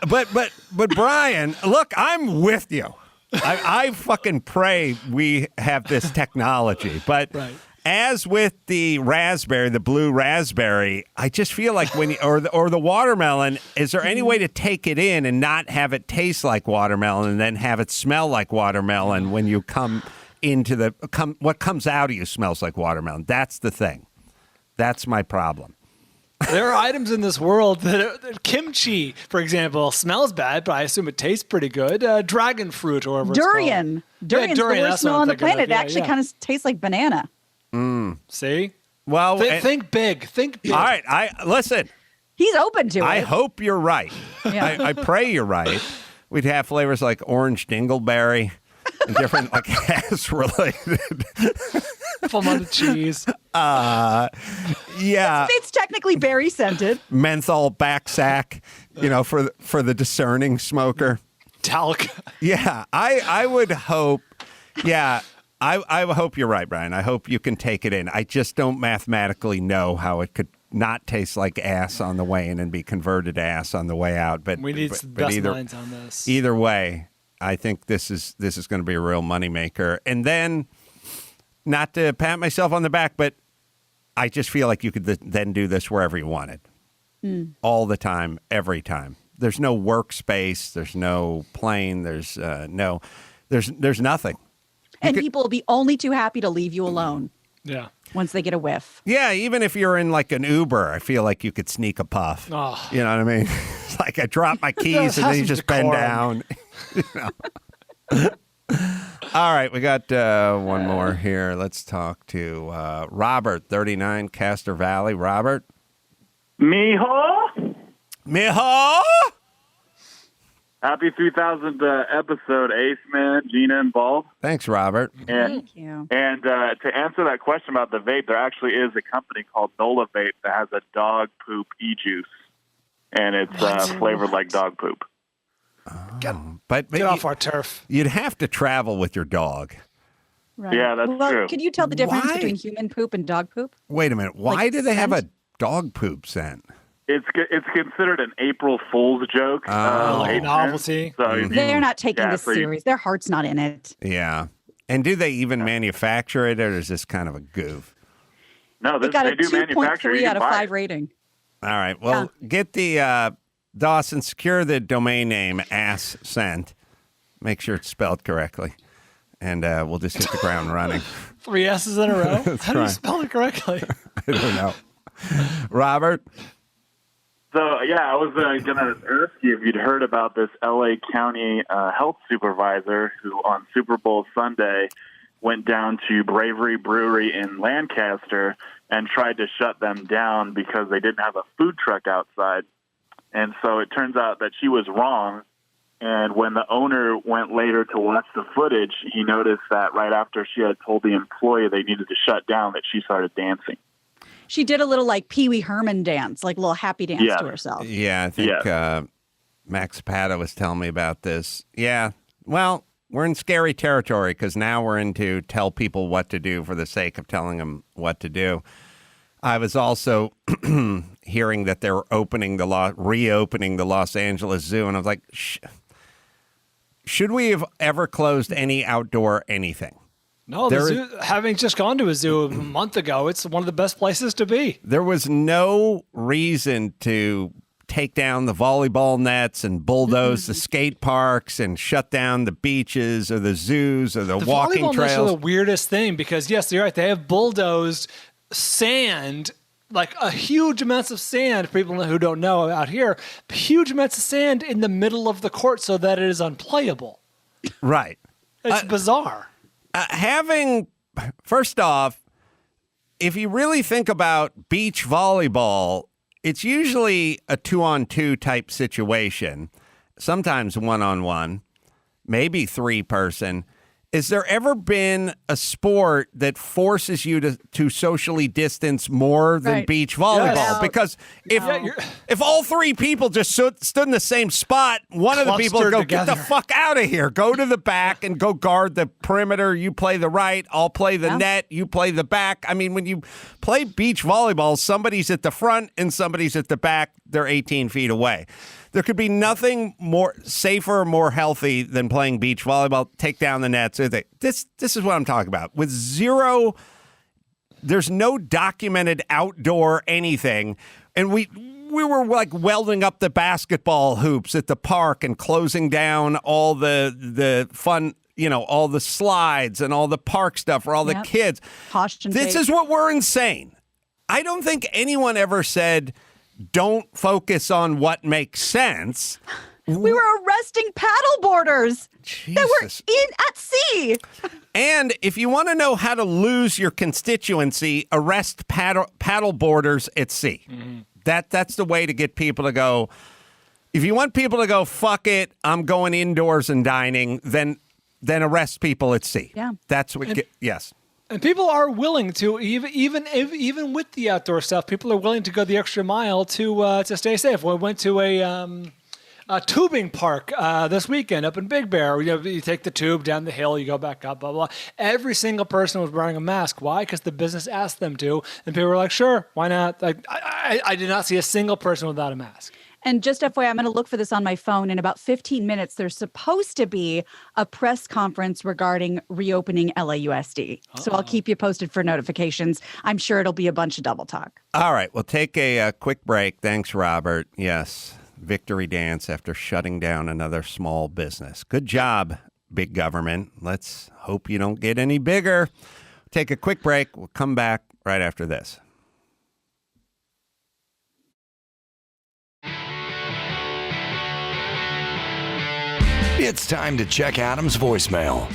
But Brian, look, I'm with you. I fucking pray we have this technology, but as with the raspberry, the blue raspberry, I just feel like or the watermelon, is there any way to take it in and not have it taste like watermelon and then have it smell like watermelon when you come into what comes out of you smells like watermelon? That's the thing. That's my problem. There are items in this world that kimchi, for example, smells bad, but I assume it tastes pretty good. Dragon fruit or whatever Durian. Durian's the worst smell on the planet. It actually kind of tastes like banana. See? Well, think big. Think big. All right. Listen. He's open to it. I hope you're right. Yeah. I pray you're right. We'd have flavors like orange dingleberry and different like ass-related. Full on the cheese. Yeah. It's technically berry scented. Menthol back sack, for the discerning smoker. Talc. Yeah. I would hope. Yeah. I hope you're right, Brian. I hope you can take it in. I just don't mathematically know how it could not taste like ass on the way in and be converted to ass on the way out. But we need some best minds on this. Either way, I think this is going to be a real moneymaker. And then, not to pat myself on the back, but I just feel like you could then do this wherever you wanted, all the time, every time. There's no workspace. There's no plane. There's nothing. And people will be only too happy to leave you alone. Yeah. Once they get a whiff. Yeah, even if you're in like an Uber, I feel like you could sneak a puff. Oh. You know what I mean? It's like I drop my keys and then you just bend down. All right, we got one more here. Let's talk to Robert, 39, Castor Valley. Robert? Mijo? Happy 3000th episode, Ace Man, Gina, and Bald. Thanks, Robert. Thank you. And to answer that question about the vape, there actually is a company called Nola Vape that has a dog poop e-juice, and it's flavored like dog poop. Get off our turf. You'd have to travel with your dog. Right. Yeah, that's true. Could you tell the difference between human poop and dog poop? Wait a minute. Why do they have a dog poop scent? It's considered an April Fool's joke. Novelty. So They're not taking this serious. Their heart's not in it. Yeah. And do they even manufacture it, or is this kind of a goof? No, They got they a do manufacture. 2.3 You out can of buy 5 it. rating. All right. Well, get the Dawson, secure the domain name ascent. Make sure it's spelled correctly. And we'll just hit the ground running. 3 S's in a row? How do you right. spell it correctly? I don't know. Robert? So, yeah, I was going to ask you if you'd heard about this L.A. County health supervisor who on Super Bowl Sunday went down to Bravery Brewery in Lancaster and tried to shut them down because they didn't have a food truck outside. And so it turns out that she was wrong. And when the owner went later to watch the footage, he noticed that right after she had told the employee they needed to shut down, that she started dancing. She did a little like Pee Wee Herman dance, like a little happy dance Yeah. to herself. Yeah, I think Max Pata was telling me about this. Yeah, well, we're in scary territory because now we're into tell people what to do for the sake of telling them what to do. I was also hearing that they're reopening the Los Angeles Zoo, and I was like, should we have ever closed any outdoor anything? No, the zoo, having just gone to a zoo a month ago, it's one of the best places to be. There was no reason to take down the volleyball nets and bulldoze the skate parks and shut down the beaches or the zoos or the walking volleyball nets are trails. the weirdest thing because, yes, you're right. They have bulldozed sand, like a huge amounts of sand, for people who don't know out here, huge amounts of sand in the middle of the court so that it is unplayable. Right. It's bizarre. First off, if you really think about beach volleyball, it's usually a 2-on-2 type situation, sometimes 1-on-1, maybe 3-person. Has there ever been a sport that forces you to socially distance more than beach volleyball? Yes. Because if all 3 people just stood in the same spot, one of the people would go, get the fuck out of here. Go to the back and go guard the perimeter. You play the right, I'll play the net, you play the back. I mean, when you play beach volleyball, somebody's at the front and somebody's at the back. They're 18 feet away. There could be nothing more safer, more healthy than playing beach volleyball. Take down the nets. This is what I'm talking about. With zero, there's no documented outdoor anything. And we were like welding up the basketball hoops at the park and closing down all the fun, all the slides and all the park stuff for all the kids. This is what we're insane. I don't think anyone ever said, don't focus on what makes sense. We were arresting paddleboarders that were at sea. And if you want to know how to lose your constituency, arrest paddleboarders at sea. Mm-hmm. That's the way to get people to go. If you want people to go, fuck it, I'm going indoors and dining, then arrest people at sea. Yeah. That's what. Yes. And people are willing to, even with the outdoor stuff, people are willing to go the extra mile to stay safe. We went to a tubing park this weekend up in Big Bear. You take the tube down the hill, you go back up, blah, blah. Every single person was wearing a mask. Why? Because the business asked them to. And people were like, sure, why not? Like, I did not see a single person without a mask. And just FYI, I'm going to look for this on my phone. In about 15 minutes, there's supposed to be a press conference regarding reopening LAUSD. So I'll keep you posted for notifications. I'm sure it'll be a bunch of double talk. All right. We'll take a quick break. Thanks, Robert. Yes. Victory dance after shutting down another small business. Good job, big government. Let's hope you don't get any bigger. Take a quick break. We'll come back right after this. It's time to check Adam's voicemail.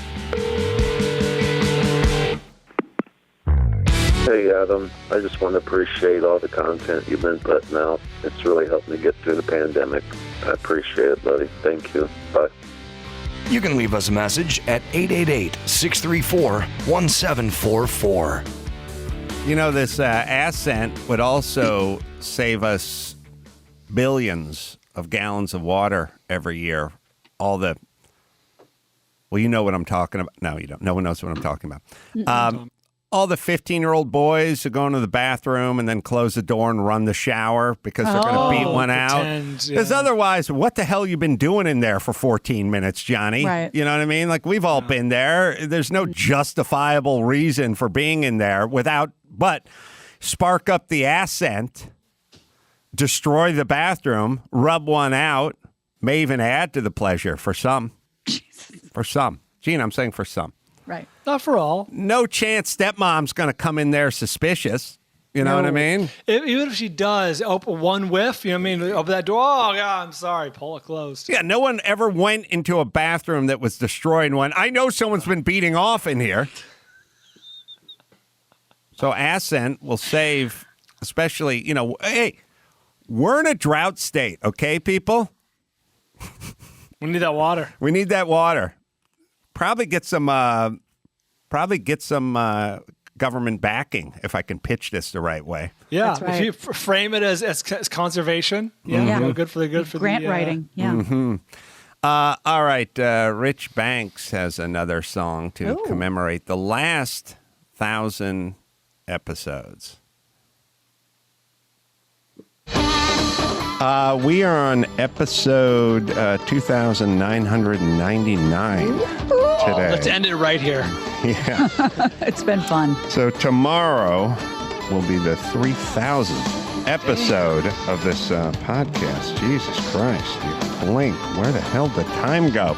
Hey, Adam. I just want to appreciate all the content you've been putting out. It's really helped me get through the pandemic. I appreciate it, buddy. Thank you. Bye. You can leave us a message at 888-634-1744. This ascent would also save us billions of gallons of water every year. Well, you know what I'm talking about. No, you don't. No one knows what I'm talking about. All the 15-year-old boys who go into the bathroom and then close the door and run the shower because they're going to beat one out. Because otherwise, what the hell you been doing in there for 14 minutes, Johnny? Right. You know what I mean? Like, we've all been there. There's no justifiable reason for being in there but spark up the ascent, destroy the bathroom, rub one out, may even add to the pleasure for some. For some. Gina, I'm saying for some. Right. Not for all. No chance stepmom's going to come in there suspicious. You know what I mean? Even if she does, open one whiff, you know what I mean? Open that door. Oh, God, I'm sorry. Pull it closed. Yeah, no one ever went into a bathroom that was destroyed and went, I know someone's been beating off in here. So ascent will save, especially, hey, we're in a drought state, okay, people? We need that water. We need that water. Probably get some government backing if I can pitch this the right way. Yeah, That's right. if you frame it as conservation, good for the grant writing. Yeah. Mm-hmm. All right, Rich Banks has another song to commemorate the last 1,000 episodes. We are on episode 2,999 today. Let's end it right here. Yeah. It's been fun. So tomorrow will be the 3,000th episode of this podcast. Jesus Christ, you blink. Where the hell did time go?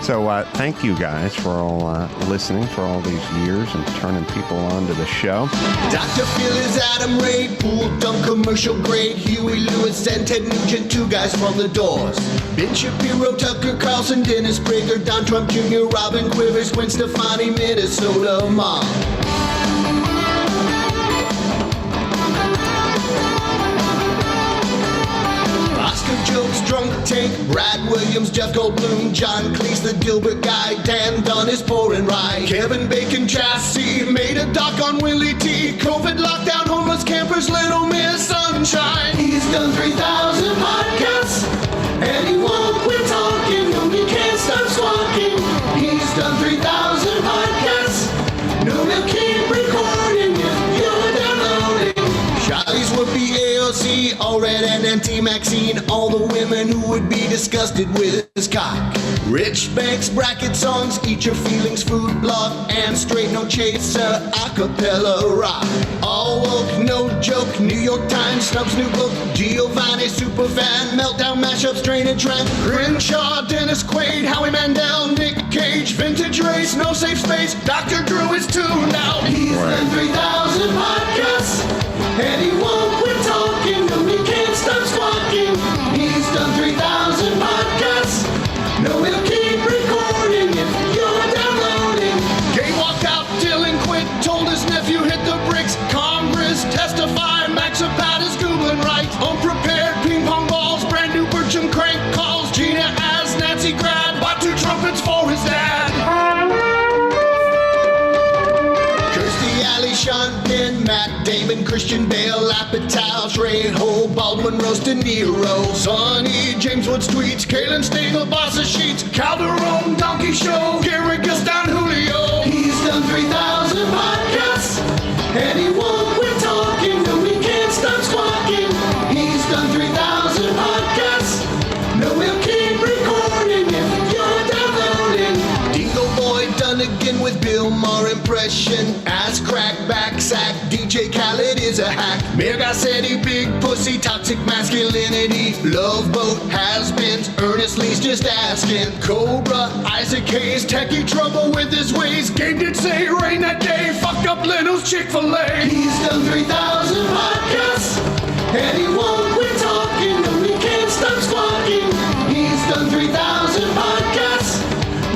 So thank you guys for all listening for all these years and turning people on to the show. Dr. Phil is Adam Ray, pool dumb commercial grade, Huey Lewis and Ted Nugent, two guys from the Doors. Ben Shapiro, Tucker Carlson, Dennis Prager, Don Trump Jr., Robin Quivers, Gwen Stefani, Minnesota Mom. Oscar jokes, drunk tank, Brad Williams, Jeff Goldblum, John Cleese, the Gilbert guy, Dan Dunn is pouring rye, Kevin Bacon Chassis made a doc on Willie T, COVID lockdown, homeless campers, Little Miss Sunshine. He's done 3,000 podcasts, and he won't quit talking, no, he can't stop squawking. He's done 3,000 podcasts, no, he'll keep recording if you're downloading. Charlie's Whoopi, AOC, All Red and Anti-Maxine, all the women who would be disgusted with his cock. Rich Banks bracket songs, Eat Your Feelings food blog, and Straight No Chaser acapella rock. All woke, no joke, New York Times, Snub's new book, Giovanni Superfan, Meltdown mashups, Train and Tramp, Crenshaw, Dennis Quaid, Howie Mandel, Nick Cage, Vintage Race, No Safe Space, Dr. Drew is tuned out. He's done 3,000 podcasts, and he won't quit talking, no, he can't stop squawking. He's done 3,000 podcasts, no, he'll keep recording if you're downloading. Gay walked out, Dylan quit, told his nephew hit the bricks. Congress testify, Maxapat is Googling right. Unprepared ping pong balls, brand new Bertram crank calls. Gina as Nancy grad, bought 2 trumpets for his dad. Kirstie Alley, Sean Penn, Matt Damon, Christian Bale, Apatow, Trey Ho, Baldwin, Rose, De Niro, Sonny, James Woods tweets, Kalen Stengel, Boss of Sheets, Calderon, Donkey Show, Gary Guston, Julio. He's done 3,000 podcasts, and he won't quit talking, no, he can't stop squawking. He's done 3,000 podcasts, no, he'll keep recording if you're downloading. Dingo Boy done again with Bill Maher impression, ass crack, back sack, DJ Khaled is a hack. Mayor Gassetti, big pussy, toxic masculinity, Love Boat, has-beens, Ernest Lee's just asking. Cobra, Isaac Hayes, techie trouble with his ways. Gabe did say rain that day, fucked up Leno's Chick-fil-A. He's done 3,000 podcasts, and he won't quit talking, no, he can't stop squawking. He's done 3,000 podcasts,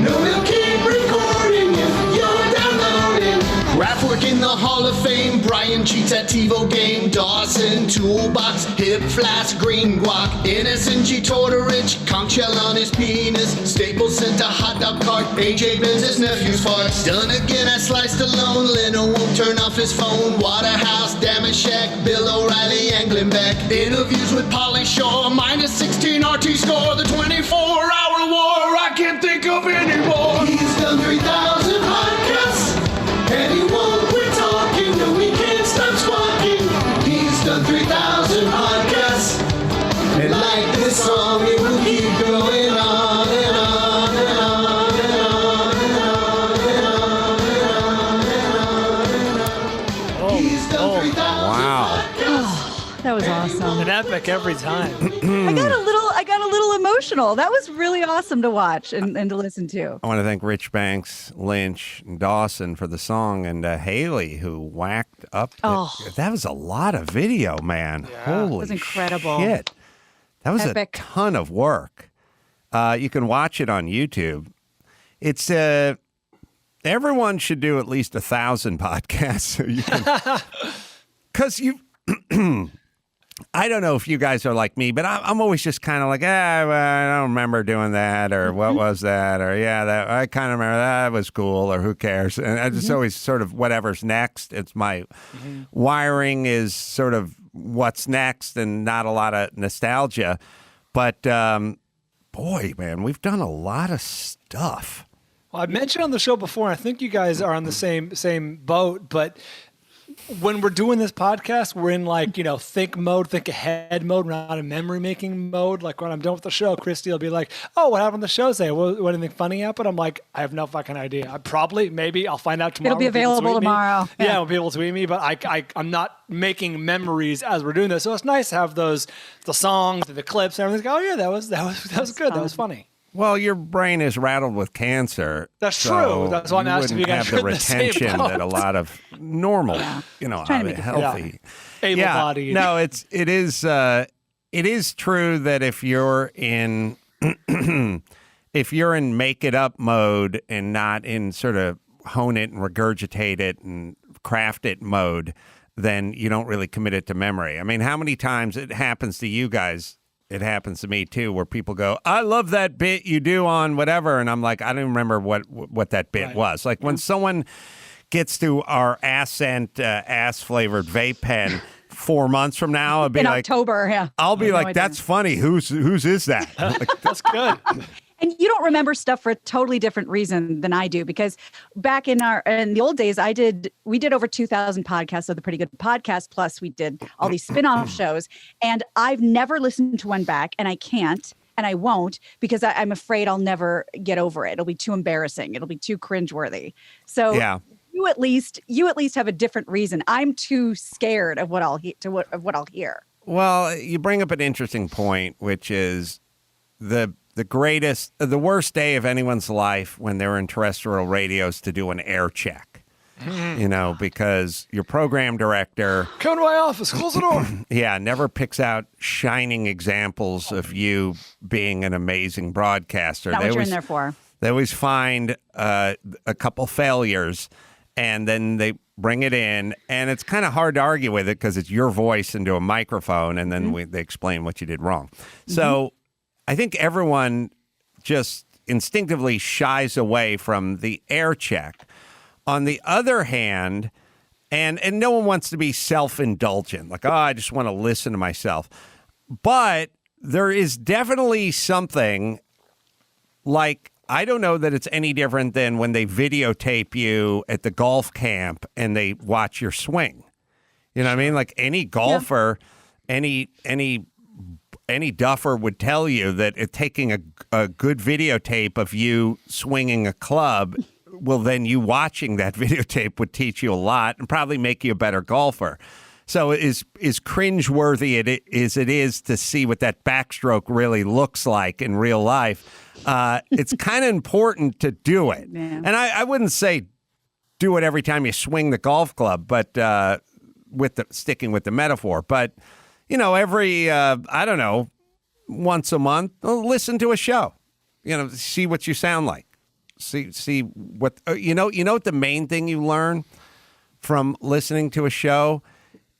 no, he'll keep recording if you're downloading. Kraftwerk in the Hall of Fame, Brian cheats at TiVo game, Dawson, Toolbox, Hip Flask, Green Guac, Innocent G. Tortorich, conch shell on his penis, Staples sent a hot dog cart, AJ Benz his nephew's farts. Done again at Slice Stallone, Leno won't turn off his phone, Waterhouse, Damashek, Bill O'Reilly, Anglin Beck, interviews with Polly Shaw, minus 16 RT score, the 24-hour war, I can't think of any more. He's done 3,000 podcasts, and he won't quit talking, no, he can't stop squawking. He's done 3,000 podcasts, and like this song, it will keep going on and on and on and on and on and on and on and on. He's done 3,000 That was awesome. An epic every time. I got a little emotional. That was really awesome to watch and to listen to. I want to thank Rich Banks, Lynch, and Dawson for the song, and Haley, who whacked up. That was a lot of video, man. Yeah. Holy It was incredible. shit. That was Epic. a ton of work. You can watch it on YouTube. It's everyone should do at least 1,000 podcasts. So you can, because you. I don't know if you guys are like me, but I'm always just kind of like, well, I don't remember doing that, or what was that, or that I kind of remember that was cool, or who cares? And I just always sort of whatever's next. It's my wiring is sort of what's next, and not a lot of nostalgia. But boy, man, we've done a lot of stuff. Well, I mentioned on the show before, I think you guys are on the same boat, but when we're doing this podcast, we're in think ahead mode, we're not in memory making mode. Like when I'm done with the show, Christy will be like, "Oh, what happened on the show today? What anything funny happened?" I'm like, "I have no fucking idea. Maybe I'll find out tomorrow." It'll be available tomorrow. Yeah, when people tweet me, but I'm not making memories as we're doing this. So it's nice to have the songs, the clips, and everything. Oh yeah, that was good. That was funny. Well, your brain is rattled with cancer. That's true. That's why I'm asking if you guys have the are in the same retention boat. that a lot of normal, healthy, able-bodied. No, it is true that if you're in make it up mode and not in sort of hone it and regurgitate it and craft it mode, then you don't really commit it to memory. I mean, how many times it happens to you guys? It happens to me too, where people go, "I love that bit you do on whatever," and I'm like, I don't even remember what that bit was. Like when someone gets to our ascent ass flavored vape pen 4 months from now, I'll be in like, October, yeah. I'll be like, "That's funny. Whose is that?" Like, that's good. And you don't remember stuff for a totally different reason than I do, because back in the old days, we did over 2,000 podcasts of the Pretty Good Podcast. Plus we did all these spin-off shows, and I've never listened to one back, and I can't, and I won't, because I'm afraid I'll never get over it. It'll be too embarrassing. It'll be too cringeworthy. So yeah. You at least have a different reason. I'm too scared of what I'll hear. Well, you bring up an interesting point, which is the worst day of anyone's life when they're in terrestrial radios to do an air check. Because your program director, come to my office, close the door. Never picks out shining examples of you being an amazing broadcaster. Not what you're in there for. They always find a couple failures, and then they bring it in, and it's kind of hard to argue with it because it's your voice into a microphone, and then they explain what you did wrong. So I think everyone just instinctively shies away from the air check. On the other hand, and no one wants to be self-indulgent, like, I just want to listen to myself. But there is definitely something like, I don't know that it's any different than when they videotape you at the golf camp and they watch your swing. You know what I mean? Like any golfer, any duffer would tell you that taking a good videotape of you swinging a club, well, then you watching that videotape would teach you a lot and probably make you a better golfer. So as cringeworthy as it is to see what that backstroke really looks like in real life, it's kind of important to do it. Yeah. And I wouldn't say do it every time you swing the golf club, but sticking with the metaphor. But every once a month, listen to a show. See what you sound like. See what you know what the main thing you learn from listening to a show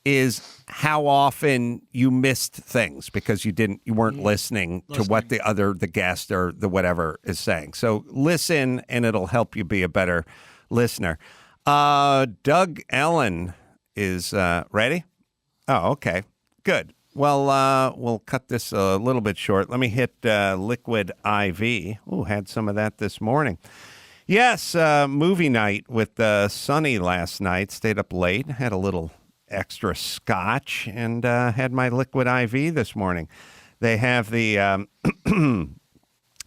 is how often you missed things because you weren't listening to what the guest or the whatever is saying. So listen, and it'll help you be a better listener. Doug Ellin is ready. Oh, okay, good. Well, we'll cut this a little bit short. Let me hit Liquid IV. Ooh, had some of that this morning. Yes, movie night with Sonny last night. Stayed up late, had a little extra scotch, and had my Liquid IV this morning. They have the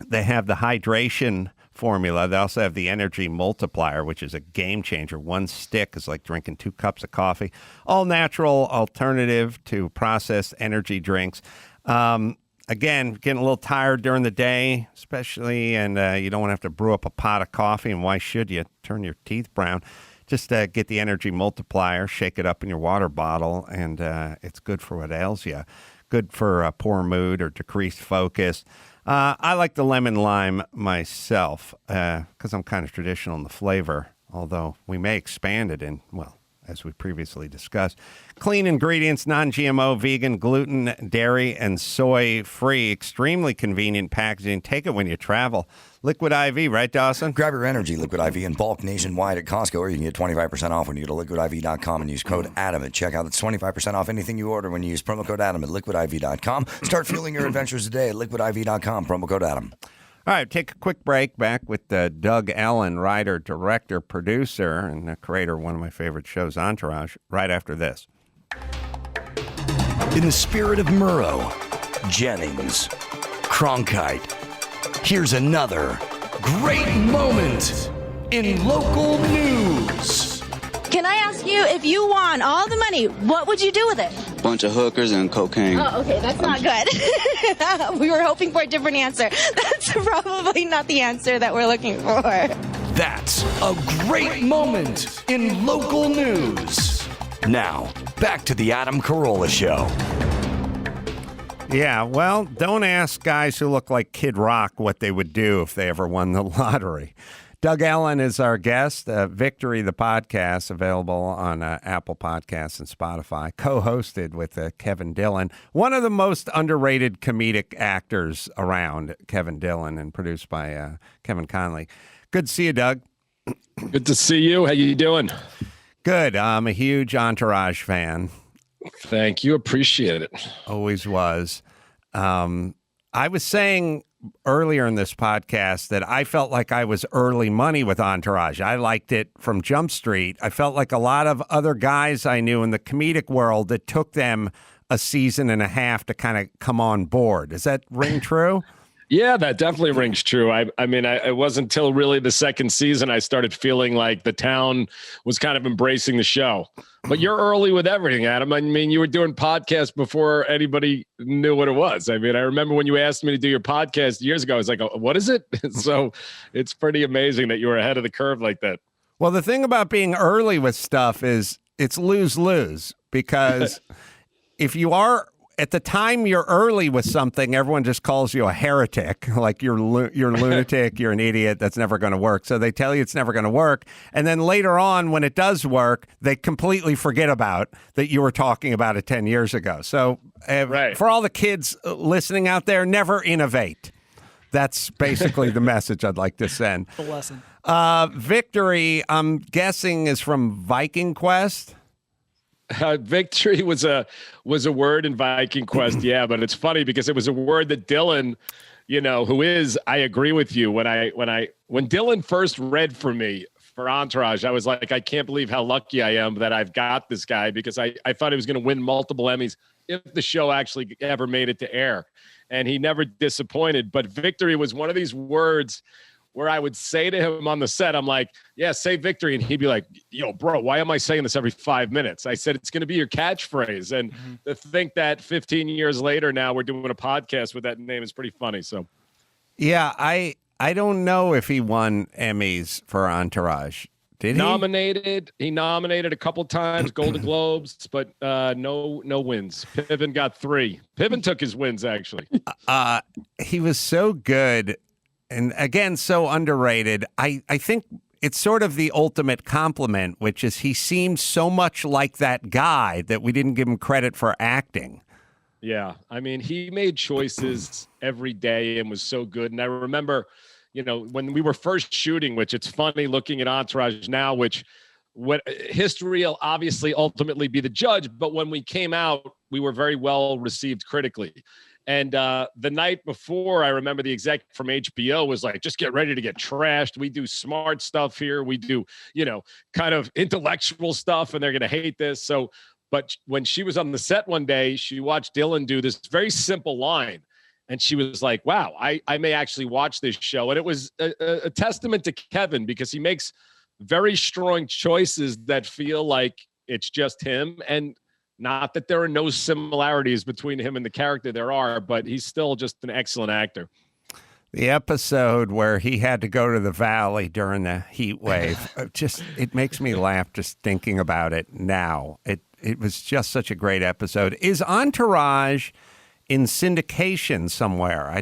hydration formula. They also have the energy multiplier, which is a game changer. One stick is like drinking 2 cups of coffee. All natural alternative to processed energy drinks. Again, getting a little tired during the day, especially, and you don't want to have to brew up a pot of coffee. And why should you? Turn your teeth brown. Just get the energy multiplier, shake it up in your water bottle, and it's good for what ails you. Good for poor mood or decreased focus. I like the lemon lime myself because I'm kind of traditional in the flavor, although we may expand it in, well, as we previously discussed. Clean ingredients, non-GMO, vegan, gluten, dairy, and soy-free. Extremely convenient packaging. Take it when you travel. Liquid IV, right, Dawson? Grab your energy Liquid IV in bulk nationwide at Costco, or you can get 25% off when you go to liquidiv.com and use code ADAM at checkout. That's 25% off anything you order when you use promo code ADAM at liquidiv.com. Start fueling your adventures today at liquidiv.com, promo code ADAM. All right, take a quick break. Back with Doug Ellin, writer, director, producer, and the creator of one of my favorite shows, Entourage, right after this. In the spirit of Murrow, Jennings, Cronkite, here's another great moment in local news. Can I ask you, if you won all the money, what would you do with it? Bunch of hookers and cocaine. Oh, okay, that's not good. We were hoping for a different answer. That's probably not the answer that we're looking for. That's a great moment in local news. Now, back to the Adam Carolla Show. Yeah, well, don't ask guys who look like Kid Rock what they would do if they ever won the lottery. Doug Ellin is our guest. Victory, the podcast, available on Apple Podcasts and Spotify, co-hosted with Kevin Dillon, one of the most underrated comedic actors around, Kevin Dillon, and produced by Kevin Conley. Good to see you, Doug. Good to see you. How you doing? Good. I'm a huge Entourage fan. Thank you. Appreciate it. Always was. I was saying earlier in this podcast that I felt like I was early money with Entourage. I liked it from Jump Street. I felt like a lot of other guys I knew in the comedic world that took them a season and a half to kind of come on board. Does that ring true? Yeah, that definitely rings true. I mean, it wasn't until really the second season I started feeling like the town was kind of embracing the show. But you're early with everything, Adam. I mean, you were doing podcasts before anybody knew what it was. I mean, I remember when you asked me to do your podcast years ago, I was like, oh, what is it? So it's pretty amazing that you were ahead of the curve like that. Well, the thing about being early with stuff is it's lose-lose, because if you are at the time you're early with something, everyone just calls you a heretic, like you're lunatic, you're an idiot, that's never going to work. So they tell you it's never going to work. And then later on, when it does work, they completely forget about that you were talking about it 10 years ago. So for all the kids listening out there, never innovate. That's basically the message I'd like to send. A lesson. Victory, I'm guessing, is from Viking Quest. Victory was a word in Viking Quest, yeah, but it's funny because it was a word that Dillon, who is, I agree with you. When Dillon first read for me for Entourage, I was like, I can't believe how lucky I am that I've got this guy, because I thought he was going to win multiple Emmys if the show actually ever made it to air, and he never disappointed. But victory was one of these words where I would say to him on the set, I'm like, yeah, say victory. And he'd be like, yo, bro, why am I saying this every 5 minutes? I said, it's going to be your catchphrase. And to think that 15 years later now we're doing a podcast with that name is pretty funny. So, yeah, I don't know if he won Emmys for Entourage. Did he? He nominated a couple times, Golden Globes, but no wins. Piven got 3. Piven took his wins, actually. He was so good. And again, so underrated. I think it's sort of the ultimate compliment, which is he seemed so much like that guy that we didn't give him credit for acting. Yeah. I mean, he made choices every day and was so good. And I remember, when we were first shooting, which it's funny looking at Entourage now, which history will obviously ultimately be the judge. But when we came out, we were very well received critically. And the night before, I remember the exec from HBO was like, just get ready to get trashed. We do smart stuff here. We do, kind of intellectual stuff, and they're going to hate this. So, but when she was on the set one day, she watched Dillon do this very simple line. And she was like, wow, I may actually watch this show. And it was a testament to Kevin, because he makes very strong choices that feel like it's just him. And not that there are no similarities between him and the character, there are, but he's still just an excellent actor. The episode where he had to go to the valley during the heat wave, it makes me laugh just thinking about it now. It was just such a great episode. Is Entourage in syndication somewhere? I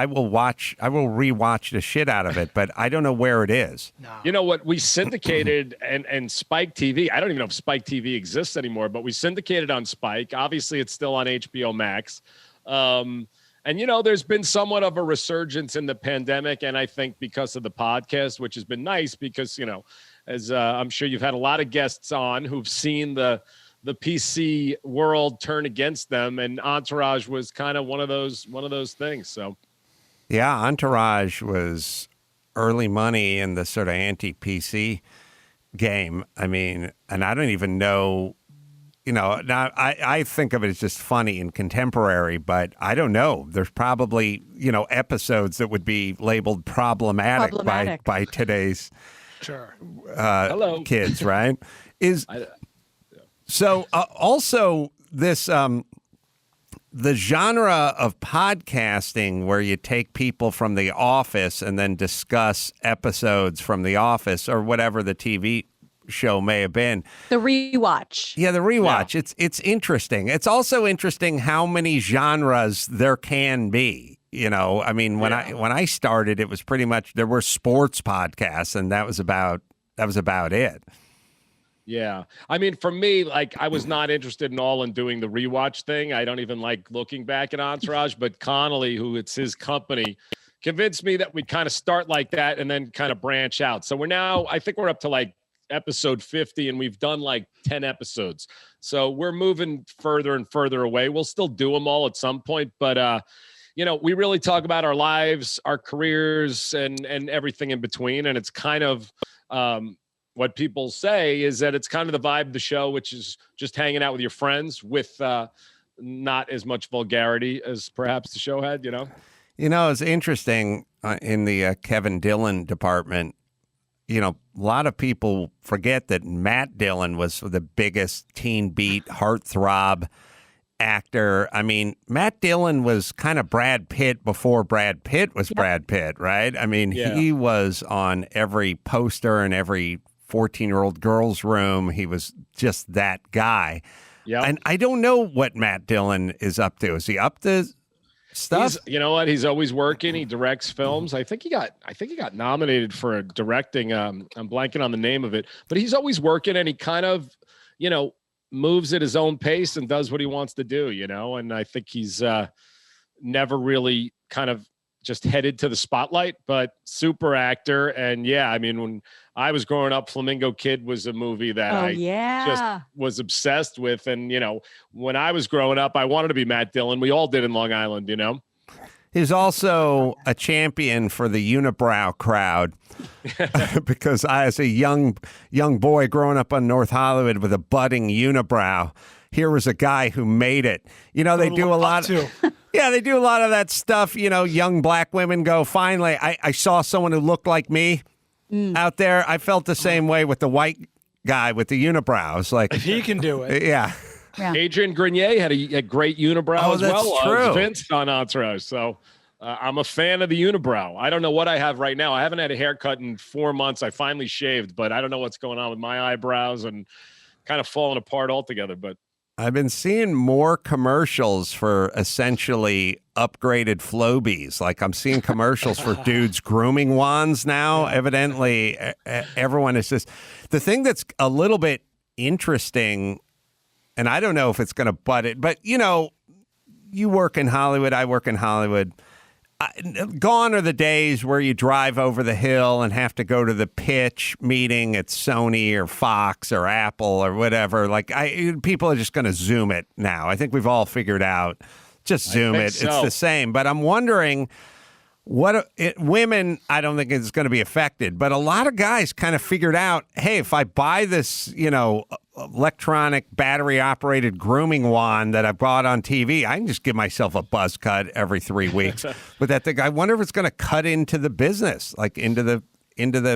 will rewatch the shit out of it, but I don't know where it is. No. You know what? We syndicated and Spike TV. I don't even know if Spike TV exists anymore, but we syndicated on Spike. Obviously, it's still on HBO Max. And, you know, there's been somewhat of a resurgence in the pandemic, and I think because of the podcast, which has been nice because, you know, as I'm sure you've had a lot of guests on who've seen the PC world turn against them, and Entourage was kind of one of those things. So, yeah, Entourage was early money in the sort of anti-PC game. I mean, and I don't even know. You know, now I think of it as just funny and contemporary, but I don't know. There's probably, you know, episodes that would be labeled problematic. By today's kids, right? Also this the genre of podcasting where you take people from The Office and then discuss episodes from The Office or whatever the TV show may have been. The Rewatch. Yeah, the Rewatch. Yeah. It's interesting. It's also interesting how many genres there can be. You know, I mean, when I started, it was pretty much there were sports podcasts, and that was about it. Yeah. I mean, for me, like, I was not interested in doing the Rewatch thing. I don't even like looking back at Entourage, but Connolly, who it's his company, convinced me that we'd kind of start like that and then kind of branch out. So I think we're up to like episode 50, and we've done like 10 episodes. So we're moving further and further away. We'll still do them all at some point, but you know, we really talk about our lives, our careers, and everything in between. And it's kind of what people say is that it's kind of the vibe of the show, which is just hanging out with your friends with not as much vulgarity as perhaps the show had, you know? You know, it's interesting in the Kevin Dillon department. You know, a lot of people forget that Matt Dillon was the biggest teen beat heartthrob actor. I mean, Matt Dillon was kind of Brad Pitt before Brad Pitt was Brad Pitt, right? I mean, he was on every poster in every 14-year-old girl's room. He was just that guy. Yeah. And I don't know what Matt Dillon is up to. Is he up to stuff? You know what? He's always working. He directs films. I think he got nominated for directing. I'm blanking on the name of it, but he's always working, and he kind of, you know, moves at his own pace and does what he wants to do, you know? And I think he's never really kind of just headed to the spotlight, but super actor. And yeah, I mean, when I was growing up, Flamingo Kid was a movie that just was obsessed with. And, you know, when I was growing up, I wanted to be Matt Dillon. We all did in Long Island, you know? He's also a champion for the unibrow crowd because I, as a young boy growing up on North Hollywood with a budding unibrow, here was a guy who made it. You know, they do a lot of, they do a lot of that stuff. You know, young black women go, finally, I saw someone who looked like me out there. I felt the same way with the white guy with the unibrows. Like, if he can do it. Yeah. Adrian Grenier had a great unibrow as well. True. Vince on Entourage. So I'm a fan of the unibrow. I don't know what I have right now. I haven't had a haircut in 4 months. I finally shaved, but I don't know what's going on with my eyebrows and kind of falling apart altogether. But I've been seeing more commercials for essentially upgraded Flobies. Like, I'm seeing commercials for dudes grooming wands now. Evidently, everyone is just... The thing that's a little bit interesting, and I don't know if it's going to butt it, but, you know, you work in Hollywood, I work in Hollywood. Gone are the days where you drive over the hill and have to go to the pitch meeting at Sony or Fox or Apple or whatever. Like, people are just going to Zoom it now. I think we've all figured out, just Zoom it. So. It's the same. But I'm wondering Women, I don't think it's going to be affected, but a lot of guys kind of figured out, hey, if I buy this, electronic battery operated grooming wand that I bought on TV, I can just give myself a buzz cut every 3 weeks. But that thing, I wonder if it's going to cut into the business, like into the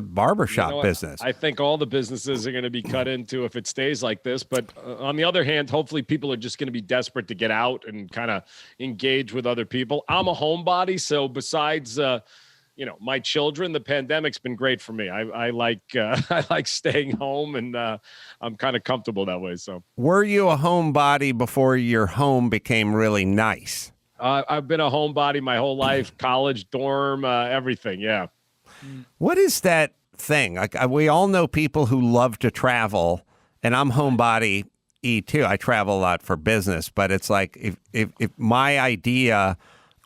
barbershop business. I think all the businesses are going to be cut into if it stays like this. But on the other hand, hopefully people are just going to be desperate to get out and kind of engage with other people. I'm a homebody, so besides, my children, the pandemic's been great for me. I like staying home, and I'm kind of comfortable that way. So, were you a homebody before your home became really nice? I've been a homebody my whole life, college, dorm, everything. Yeah. What is that thing? Like we all know people who love to travel, and I'm homebody too. I travel a lot for business, but it's like if my idea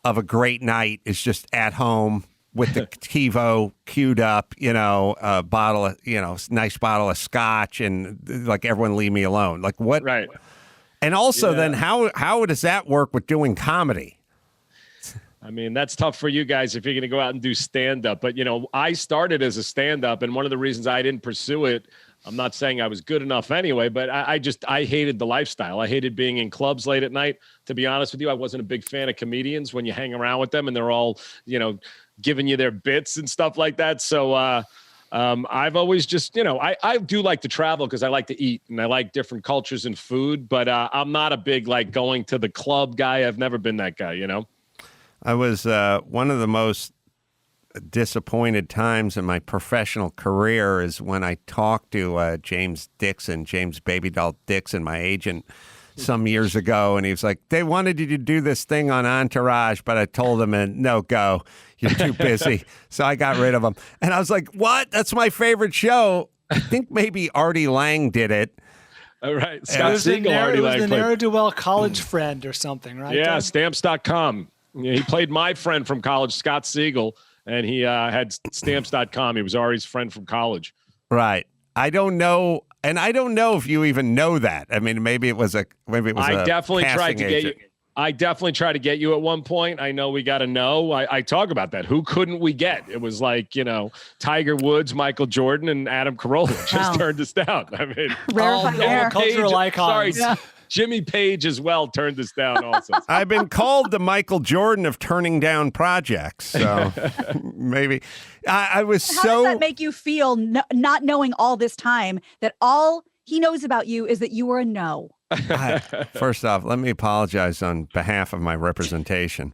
of a great night is just at home with the TiVo queued up, a bottle of, nice bottle of scotch, and like everyone leave me alone. Like what? Right. And also, then how does that work with doing comedy? I mean, that's tough for you guys if you're going to go out and do stand-up. But, I started as a stand-up, and one of the reasons I didn't pursue it, I'm not saying I was good enough anyway, but I hated the lifestyle. I hated being in clubs late at night. To be honest with you, I wasn't a big fan of comedians when you hang around with them and they're all, giving you their bits and stuff like that. So I've always just, I do like to travel because I like to eat and I like different cultures and food, but I'm not a big, going to the club guy. I've never been that guy, I was one of the most disappointed times in my professional career is when I talked to James Babydoll Dixon, my agent, some years ago, and he was like, they wanted you to do this thing on Entourage, but I told him, no, go. You're too busy. So I got rid of him. And I was like, what? That's my favorite show. I think maybe Artie Lange did it. All right. Scott Siegel, Artie Lange. It was the ne'er-do-well college friend or something, right? Yeah, Stamps.com. He played my friend from college, Scott Siegel, and he had Stamps.com. He was Artie's friend from college. Right. I don't know. And I don't know if you even know that. I mean, maybe it was a definitely tried to agent. get you. I definitely tried to get you at one point. I know we got to know. I talk about that. Who couldn't we get? It was like, Tiger Woods, Michael Jordan, and Adam Carolla just turned us down. I mean, all cultural icons. Sorry, Jimmy Page as well turned us down also. I've been called the Michael Jordan of turning down projects. So maybe I was How does that make you feel not knowing all this time that all he knows about you is that you were a no? First off, let me apologize on behalf of my representation.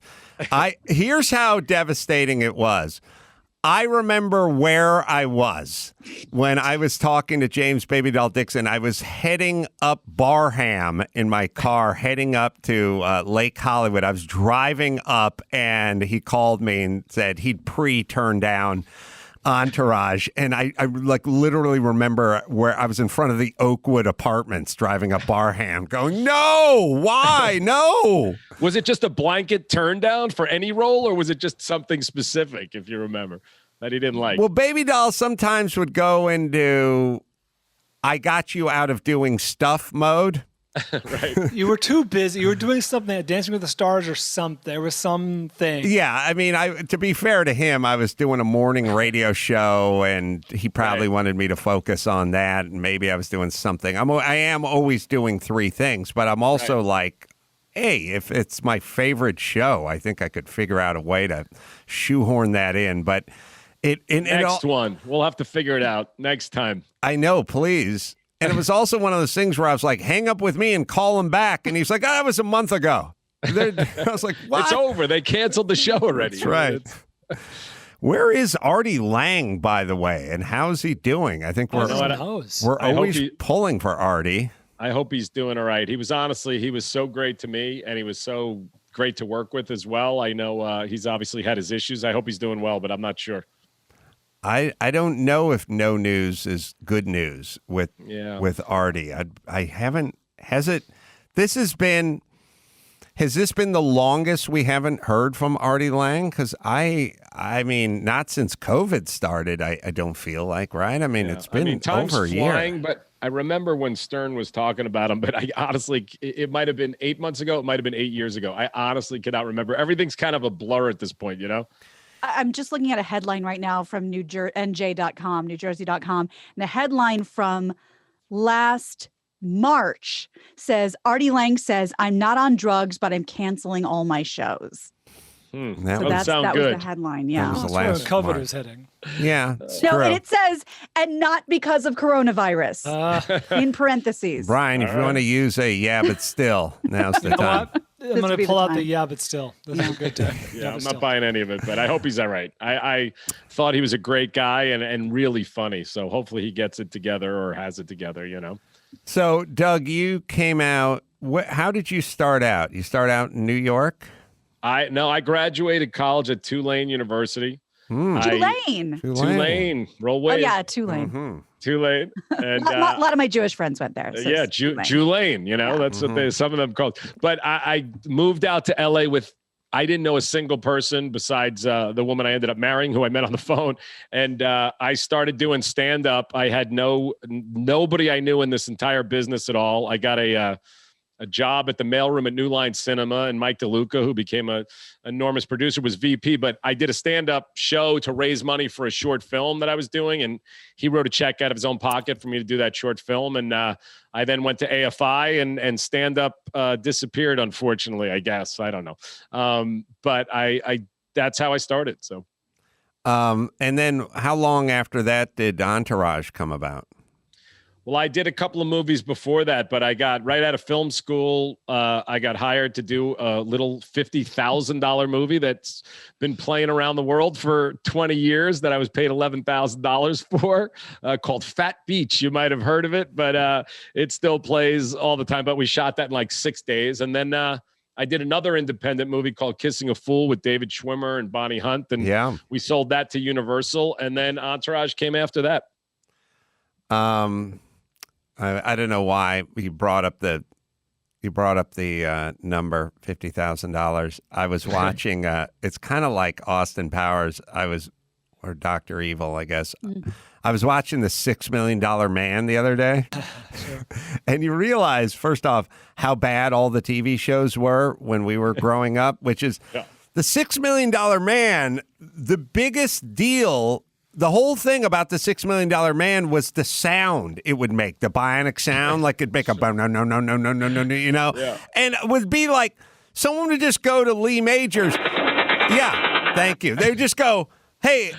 Here's how devastating it was. I remember where I was when I was talking to James Babydoll Dixon. I was heading up Barham in my car, heading up to Lake Hollywood. I was driving up, and he called me and said he'd pre-turned down Entourage. And I literally remember where I was in front of the Oakwood Apartments driving up Barham going, no, why? No. Was it just a blanket turn down for any role, or was it just something specific, if you remember, that he didn't like? Well, Babydoll sometimes would go into I got you out of doing stuff mode. Right. You were too busy. You were doing something, Dancing with the Stars or something. There was something. Yeah, I mean, to be fair to him, I was doing a morning radio show, and he probably wanted me to focus on that. And maybe I was doing something. I am always doing three things, but I'm also like, hey, if it's my favorite show, I think I could figure out a way to shoehorn that in. But next one, we'll have to figure it out next time. I know, please. And it was also one of those things where I was like, hang up with me and call him back. And he's like, that was a month ago. I was like, what? It's over. They canceled the show already. That's right. Where is Artie Lange, by the way? And how's he doing? I think we're always pulling for Artie. I hope he's doing all right. He was so great to me, and he was so great to work with as well. I know he's obviously had his issues. I hope he's doing well, but I'm not sure. I don't know if no news is good news with Artie. I haven't. Has this been the longest we haven't heard from Artie Lange? Because I mean, not since COVID started. I don't feel like, right? I mean, it's been over a year. Flying, but I remember when Stern was talking about him. But I honestly, it might have been 8 months ago. It might have been 8 years ago. I honestly cannot remember. Everything's kind of a blur at this point, I'm just looking at a headline right now from NJ.com, NewJersey.com. And the headline from last March says, Artie Lange says, I'm not on drugs, but I'm canceling all my shows. That So would that sound was good. the headline. Yeah. That was the That's where last COVID March. is heading. Yeah. No, true. and it says, and not because of coronavirus, in parentheses. Brian, if you want to use a but still, now's the time. I'm going to pull out the but still. This is a good time. Yeah, I'm not buying any of it, but I hope he's all right. I thought he was a great guy and really funny. So hopefully he gets it together or has it together, So, Doug, you came out. How did you start out? You start out in New York? I graduated college at Tulane University. Tulane. Roll Wave. Oh, yeah, Tulane. Mm-hmm. Tulane. And A lot of my Jewish friends went there. So yeah, Tulane. Tulane, that's what some of them called. But I moved out to LA I didn't know a single person besides the woman I ended up marrying, who I met on the phone. And I started doing stand-up. I had nobody I knew in this entire business at all. I got a job at the mailroom at New Line Cinema, and Mike DeLuca, who became an enormous producer, was VP. But I did a stand-up show to raise money for a short film that I was doing, and he wrote a check out of his own pocket for me to do that short film. And I then went to AFI, and stand-up disappeared, unfortunately, I guess. I don't know. But I that's how I started. So, and then how long after that did Entourage come about? Well, I did a couple of movies before that, but I got right out of film school. I got hired to do a little $50,000 movie that's been playing around the world for 20 years that I was paid $11,000 for, called Fat Beach. You might have heard of it, but it still plays all the time. But we shot that in like 6 days. And then I did another independent movie called Kissing a Fool with David Schwimmer and Bonnie Hunt. And we sold that to Universal. And then Entourage came after that. I don't know why you brought up the number $50,000. I was watching. It's kind of like Austin Powers. Or Dr. Evil, I guess. I was watching the $6 Million Man the other day, and you realize, first off, how bad all the TV shows were when we were growing up. Which is the $6 Million Man. The biggest deal. The whole thing about the $6 Million Man was the sound it would make, the bionic sound, like it'd make a no, and it would be like someone would just go to Lee Majors. Yeah, thank you. They would just go, hey,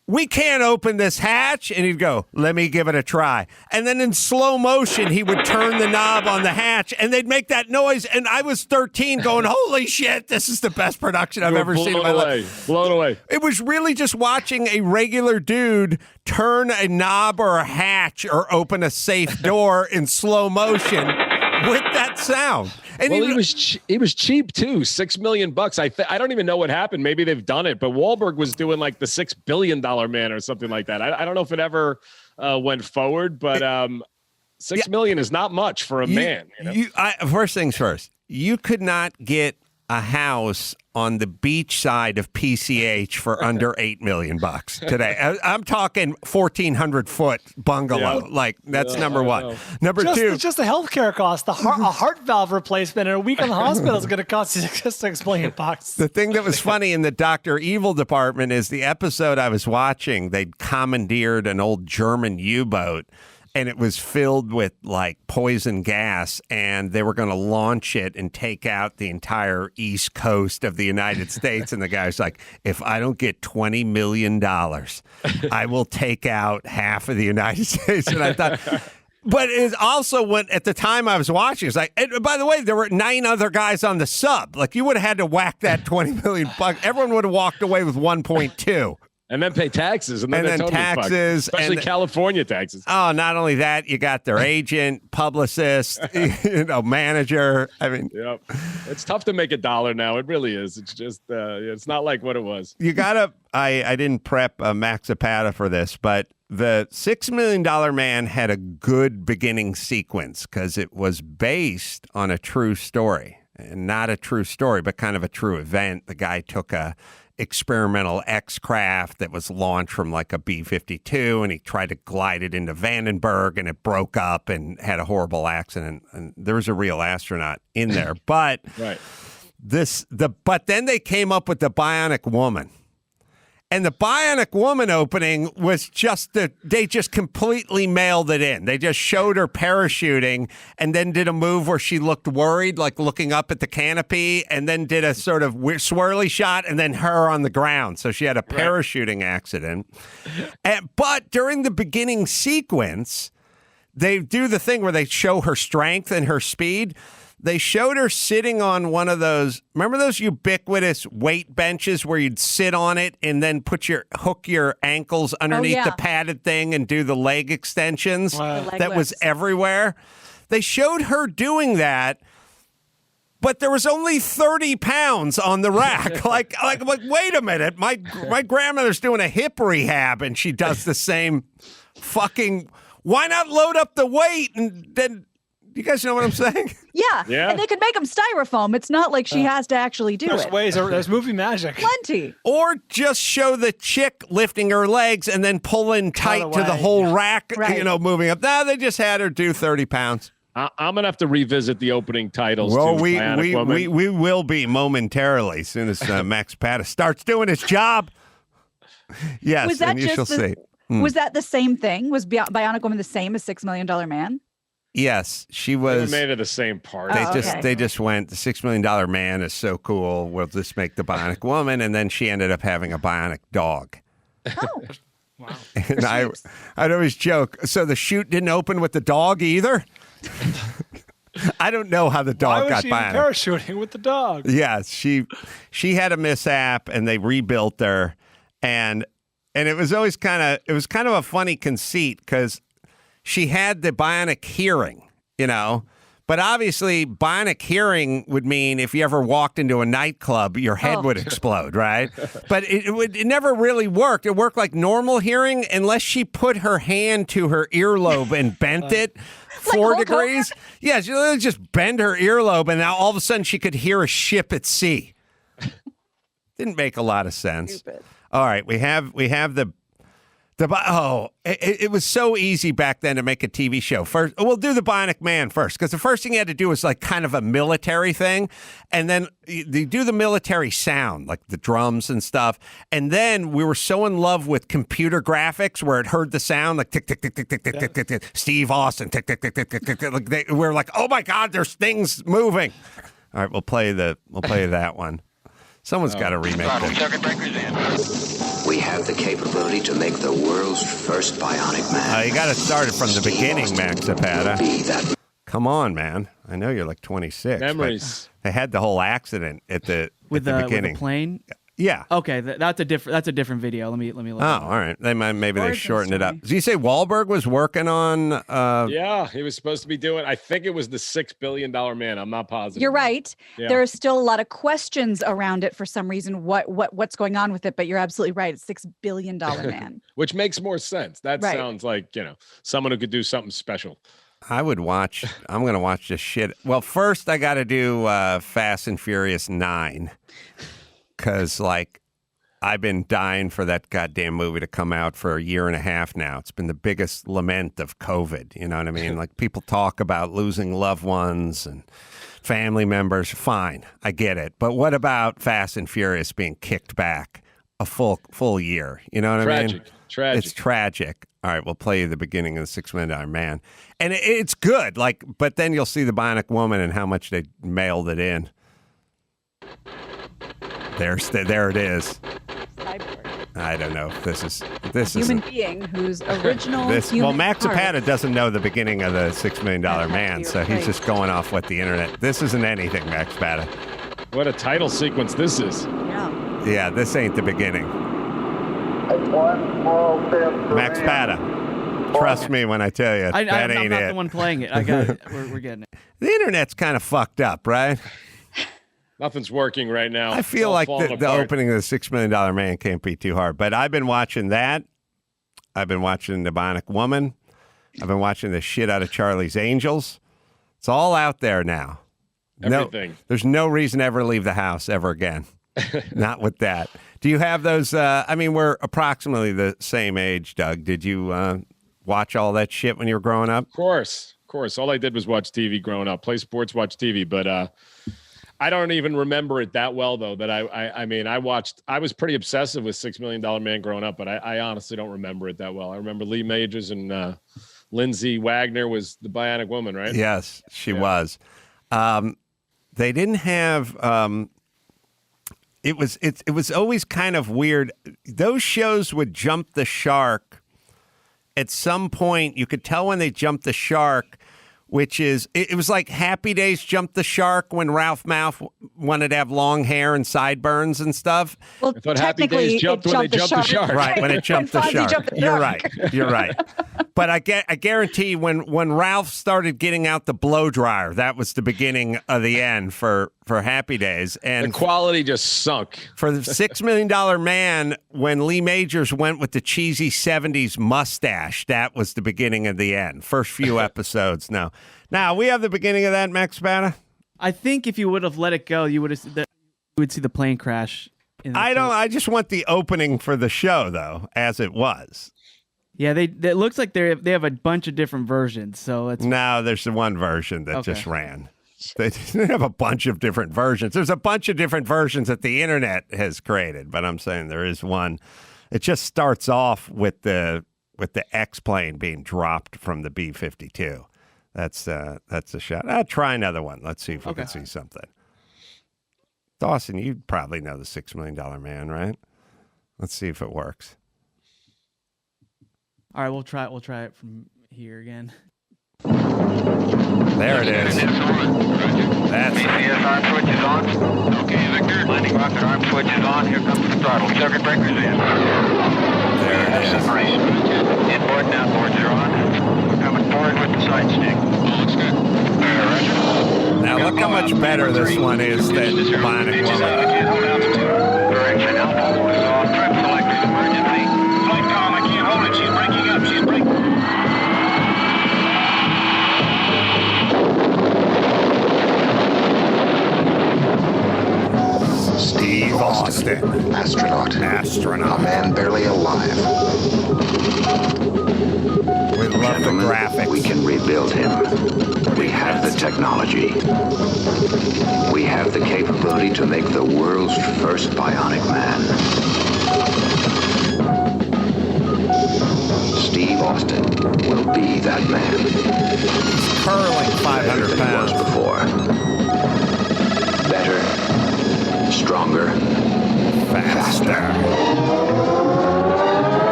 we can't open this hatch. And he'd go, let me give it a try. And then in slow motion, he would turn the knob on the hatch and they'd make that noise. And I was 13 going, holy shit, this is the best production I've ever seen in my life. Blown away. It was really just watching a regular dude turn a knob or a hatch or open a safe door in slow motion with that sound. And well, it was cheap too. $6 million. I don't even know what happened. Maybe they've done it, but Wahlberg was doing like the $6 billion Man or something like that. I don't know if it ever went forward, but $6 million is not much for a man. First things first, you could not get a house on the beach side of PCH for under $8 million today. I'm talking 1,400 foot bungalow. Yeah. Like that's number one. Number two, just the healthcare cost. A heart valve replacement and a week in the hospital is going to cost you $6 million. The thing that was funny in the Dr. Evil department is the episode I was watching. They'd commandeered an old German U-boat. And it was filled with like poison gas, and they were going to launch it and take out the entire east coast of the United States. And the guy's like, if I don't get $20 million, I will take out half of the United States. And I thought, but it also went at the time I was watching. It's like, and by the way, there were 9 other guys on the sub. Like you would have had to whack that $20 million. Everyone would have walked away with 1.2. And then pay taxes. And then totally taxes. Fucked. Especially California taxes. Oh, not only that, you got their agent, publicist, manager. I mean, yep. It's tough to make $1 now. It really is. It's just, it's not like what it was. You got to, I didn't prep Max Zapata for this, but the $6 Million Man had a good beginning sequence because it was based on a true story. And not a true story, but kind of a true event. The guy took a experimental X-craft that was launched from like a B-52, and he tried to glide it into Vandenberg, and it broke up and had a horrible accident. And there was a real astronaut in there, but right. But then they came up with the Bionic Woman, And the Bionic Woman opening was they just completely mailed it in. They just showed her parachuting and then did a move where she looked worried, like looking up at the canopy, and then did a sort of swirly shot and then her on the ground. So she had a parachuting accident. But during the beginning sequence, they do the thing where they show her strength and her speed. They showed her sitting on one of those, remember those ubiquitous weight benches where you'd sit on it and then hook your ankles underneath the padded thing and do the leg extensions? Wow. That was everywhere. They showed her doing that, but there was only 30 pounds on the rack. like, wait a minute. My grandmother's doing a hip rehab and she does the same fucking, why not load up the weight and then... You guys know what I'm saying? Yeah. And they could make them styrofoam. It's not like she has to actually do There's it. ways. There's movie magic. Plenty. Or just show the chick lifting her legs and then pulling tight to the whole rack, moving up. No, they just had her do 30 pounds. I'm going to have to revisit the opening titles. Well, to we will be momentarily as soon as Max Pata starts doing his job. Yes, Was that and you shall see. Was that the same thing? Was Bionic Woman the same as $6 Million Man? Yes, she They was. made it the same part. They just went, the $6 Million Man is so cool. We'll just make the Bionic Woman. And then she ended up having a bionic dog. Oh. Wow. And I'd always joke, so the chute didn't open with the dog either? I don't know how the dog got bionic. Parachuting with the dog. Yes, she had a mishap and they rebuilt her. And it was always kind of a funny conceit because she had the bionic hearing, but obviously bionic hearing would mean if you ever walked into a nightclub, your head would explode, right? But it never really worked. It worked like normal hearing unless she put her hand to her earlobe and bent it 4 degrees. Yeah, she literally just bend her earlobe and now all of a sudden she could hear a ship at sea. Didn't make a lot of sense. Stupid. All right, we have it was so easy back then to make a TV show. First, we'll do the Bionic Man first, because the first thing you had to do was like kind of a military thing, and then you do the military sound, like the drums and stuff, and then we were so in love with computer graphics where it heard the sound like tick tick tick tick tick tick tick tick tick, Steve Austin tick tick tick tick tick tick. Like we're like, oh my God, there's things moving. All right, we'll play that one. Someone's got to remake this. We have the capability to make the world's first bionic man. You got to start it from the beginning, Max Zapata. Come on, man. I know you're like 26. Memories. They had the whole accident at the beginning. With the plane? Yeah. Okay, that's a different video. Let me look. Oh, all right. Maybe they shortened it up. Did you say Wahlberg was working on? Yeah, he was supposed to be doing. I think it was the $6 billion man. I'm not positive. You're right. Yeah. There are still a lot of questions around it for some reason. What's going on with it? But you're absolutely right. It's $6 billion man. Which makes more sense. That sounds like someone who could do something special. I'm going to watch this shit. Well, first I got to do Fast and Furious 9. Because, I've been dying for that goddamn movie to come out for a year and a half now. It's been the biggest lament of COVID. You know what I mean? Like, people talk about losing loved ones and family members. Fine, I get it. But what about Fast and Furious being kicked back a full year? You know what I mean? Tragic. It's tragic. All right, we'll play you the beginning of the $6 Million Man. And it's good. But then you'll see the Bionic Woman and how much they mailed it in. There it is. Cyborg. I don't know if this is Human being whose original Max heart. Zapata doesn't know the beginning of the $6 Million Man, so he's just going off what the internet. This isn't anything, Max Zapata. What a title sequence this is. Yeah, this ain't the beginning. Max Zapata. Trust me when I tell you, I'm that ain't not it. the one playing it. I got it. We're getting it. The internet's kind of fucked up, right? Nothing's working right now. I feel like the opening of the $6 Million Man can't be too hard. But I've been watching that. I've been watching The Bionic Woman. I've been watching the shit out of Charlie's Angels. It's all out there now. Everything. There's no reason to ever leave the house ever again. Not with that. Do you have those? We're approximately the same age, Doug. Did you watch all that shit when you were growing up? Of course. All I did was watch TV growing up. Play sports, watch TV. But I don't even remember it that well though. That I mean, I was pretty obsessive with $6 Million Man growing up, but I honestly don't remember it that well. I remember Lee Majors and Lindsay Wagner was the Bionic Woman, right? Yes, she was. They didn't have. It was always kind of weird. Those shows would jump the shark. At some point, you could tell when they jumped the shark, which is, it was like Happy Days jumped the shark when Ralph Malph wanted to have long hair and sideburns and stuff. Well, I thought Happy Days jumped when they jumped the shark. Right, when it jumped the shark. You're right. You're right. But I guarantee when Ralph started getting out the blow dryer, that was the beginning of the end for Happy Days. And the quality just sunk. For the $6 Million Man, when Lee Majors went with the cheesy 70s mustache, that was the beginning of the end. First few episodes. No. Now, we have the beginning of that, Max Spada? I think if you would have let it go, you would see the plane crash. I just want the opening for the show, though, as it was. Yeah, it looks like they have a bunch of different versions. So it's No, there's the one version that just ran. They have a bunch of different versions. There's a bunch of different versions that the internet has created, but I'm saying there is one. It just starts off with the X-plane being dropped from the B-52. That's a shot. I'll try another one. Let's see if we can see something. Dawson, you probably know the $6 Million Man, right? Let's see if it works. All right, we'll try it from here again. There it is. That's BCS arm switch is on. Okay, Victor. Landing rocket arm switch is on. Here comes the throttle. Circuit breakers in. There it is. Separation. Inboard and outboards are on. We're coming forward with the side stick. Looks good. Roger. Now look how much better this one is than Bionic Woman. Direction elbow is off. Trim selected. Emergency. Flight column, I can't hold it. She's breaking up. She's breaking. Steve Austin. Astronaut. A man barely alive. We love the graphics. We can rebuild him. We have the technology. We have the capability to make the world's first bionic man. Steve Austin will be that man. He's curling 500 pounds. Before. Better. Stronger. Faster.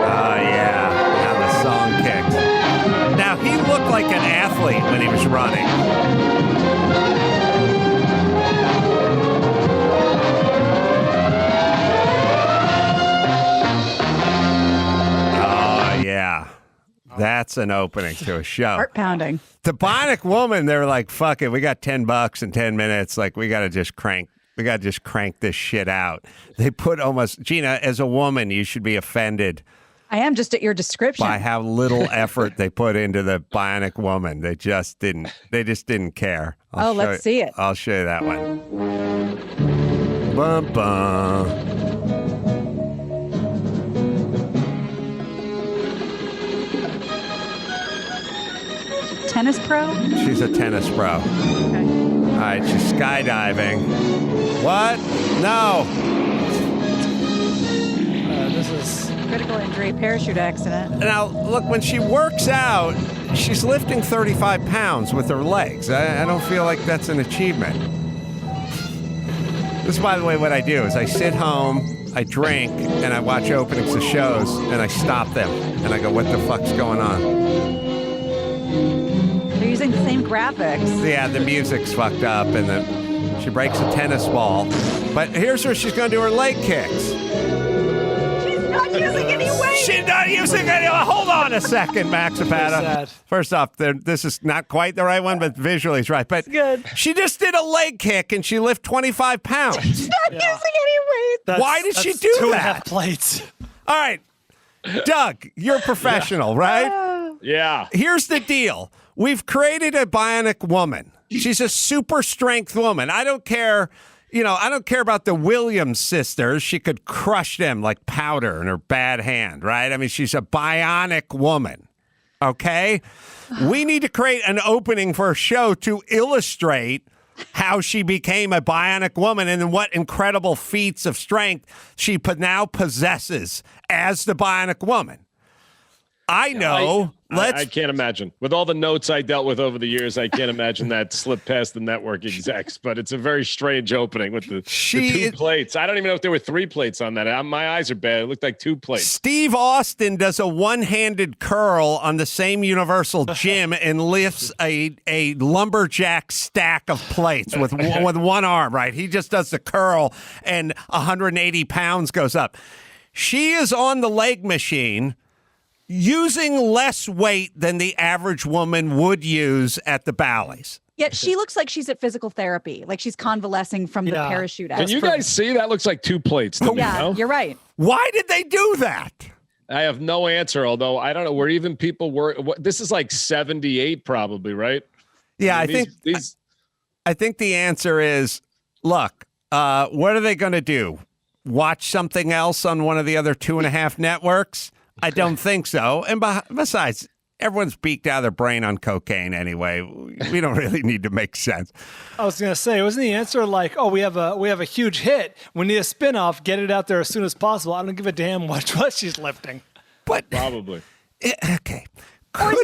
Oh, yeah. Now the song kicks. Now, he looked like an athlete when he was running. Oh, yeah. That's an opening to a show. Heart pounding. The Bionic Woman, they're like, fuck it. We got $10 in 10 minutes. Like, we got to just crank this shit out. They put almost, Gina, as a woman, you should be offended. I am just at your description. By how little effort they put into the Bionic Woman. They just didn't care. Let's see it. I'll show you that one. Bum, bum. Tennis pro? She's a tennis pro. Okay. All right, she's skydiving. What? No. This is Critical injury, parachute accident. Now, look, when she works out, she's lifting 35 pounds with her legs. I don't feel like that's an achievement. This is, by the way, what I do is I sit home, I drink, and I watch openings of shows, and I stop them, and I go, what the fuck's going on? They're using the same graphics. Yeah, the music's fucked up, and she breaks a tennis ball. But here's where she's going to do her leg kicks. She's not using any weight. She's not using any. Hold on a second, Max Zapata. First off, this is not quite the right one, but visually it's right. But good. She just did a leg kick, and she lifted 25 pounds. She's not using any weight. Why did she do two that? 2.5 plates. All right, Doug, you're a professional, right? Yeah. Here's the deal. We've created a Bionic Woman. She's a super strength woman. I don't care, I don't care about the Williams sisters. She could crush them like powder in her bad hand, right? I mean, she's a Bionic Woman, okay? We need to create an opening for a show to illustrate how she became a bionic woman and what incredible feats of strength she now possesses as the bionic woman. I know. I can't imagine. With all the notes I dealt with over the years, I can't imagine that slipped past the network execs. But it's a very strange opening with the two plates. I don't even know if there were 3 plates on that. My eyes are bad. It looked like 2 plates. Steve Austin does a one-handed curl on the same Universal Gym and lifts a lumberjack stack of plates with one arm, right? He just does the curl and 180 pounds goes up. She is on the leg machine using less weight than the average woman would use at the Bally's. Yet she looks like she's at physical therapy, like she's convalescing from the parachute. Can you guys see? That looks like 2 plates to me, no? You're right. Why did they do that? I have no answer, although I don't know where even people were. This is like 78 probably, right? Yeah, I think the answer is, look, what are they going to do? Watch something else on one of the other 2.5 networks? I don't think so. And besides, everyone's beaked out of their brain on cocaine anyway. We don't really need to make sense. I was gonna say, wasn't the answer like, "Oh, we have a huge hit. We need a spinoff. Get it out there as soon as possible." I don't give a damn what she's lifting. But probably okay. Or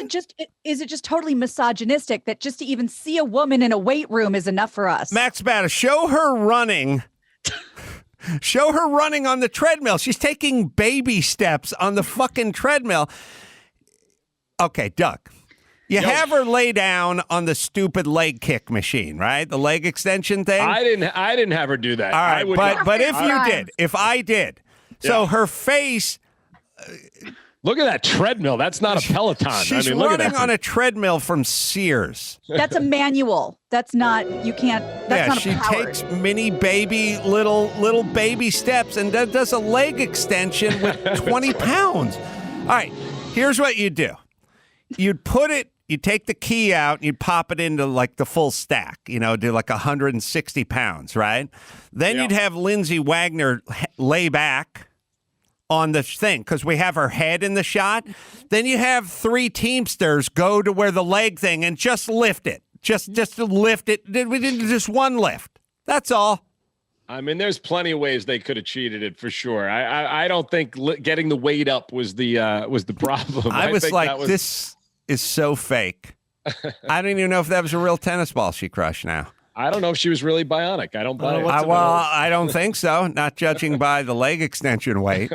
is it just totally misogynistic that just to even see a woman in a weight room is enough for us? Max Bada, show her running. Show her running on the treadmill. She's taking baby steps on the fucking treadmill. Okay, Doug. You have her lay down on the stupid leg kick machine, right? The leg extension thing. I didn't have her do that. All right, but if you did, if I did, so her face. Look at that treadmill. That's not a Peloton. She's running on a treadmill from Sears. That's a manual. That's not, you can't, that's not she a powered. takes mini baby, little baby steps and does a leg extension with 20 pounds. All right, here's what you do. You'd take the key out and you'd pop it into like the full stack, do like 160 pounds, right? Then you'd have Lindsay Wagner lay back on the thing because we have her head in the shot. Then you have 3 Teamsters go to where the leg thing and just lift it. Just to lift it. We did just one lift. That's all. I mean, there's plenty of ways they could have cheated it for sure. I don't think getting the weight up was the problem. I was think like, this is so fake. I don't even know if that was a real tennis ball she crushed now. I don't know if she was really bionic. I don't buy it. Well, I don't think so. Not judging by the leg extension weight.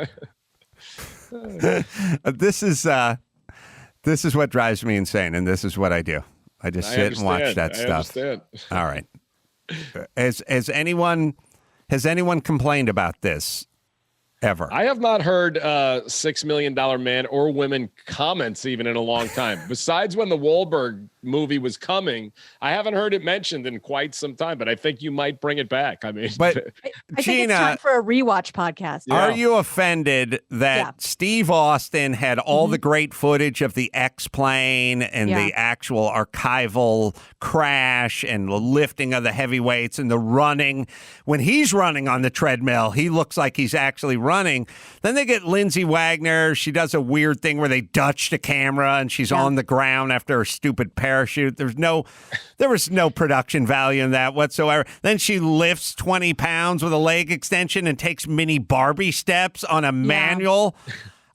This is what drives me insane, and this is what I do. I just sit and watch that stuff. All right. Has anyone complained about this ever? I have not heard $6 Million Man or women comments even in a long time. Besides when the Wahlberg movie was coming, I haven't heard it mentioned in quite some time, but I think you might bring it back. I mean, but I think it's time for a rewatch podcast. Are you offended that Steve Austin had all the great footage of the X-plane and the actual archival crash and the lifting of the heavy weights and the running? When he's running on the treadmill, he looks like he's actually running. Then they get Lindsay Wagner. She does a weird thing where they Dutch the camera and she's on the ground after her stupid parachute. There was no production value in that whatsoever. Then she lifts 20 pounds with a leg extension and takes mini Barbie steps on a manual.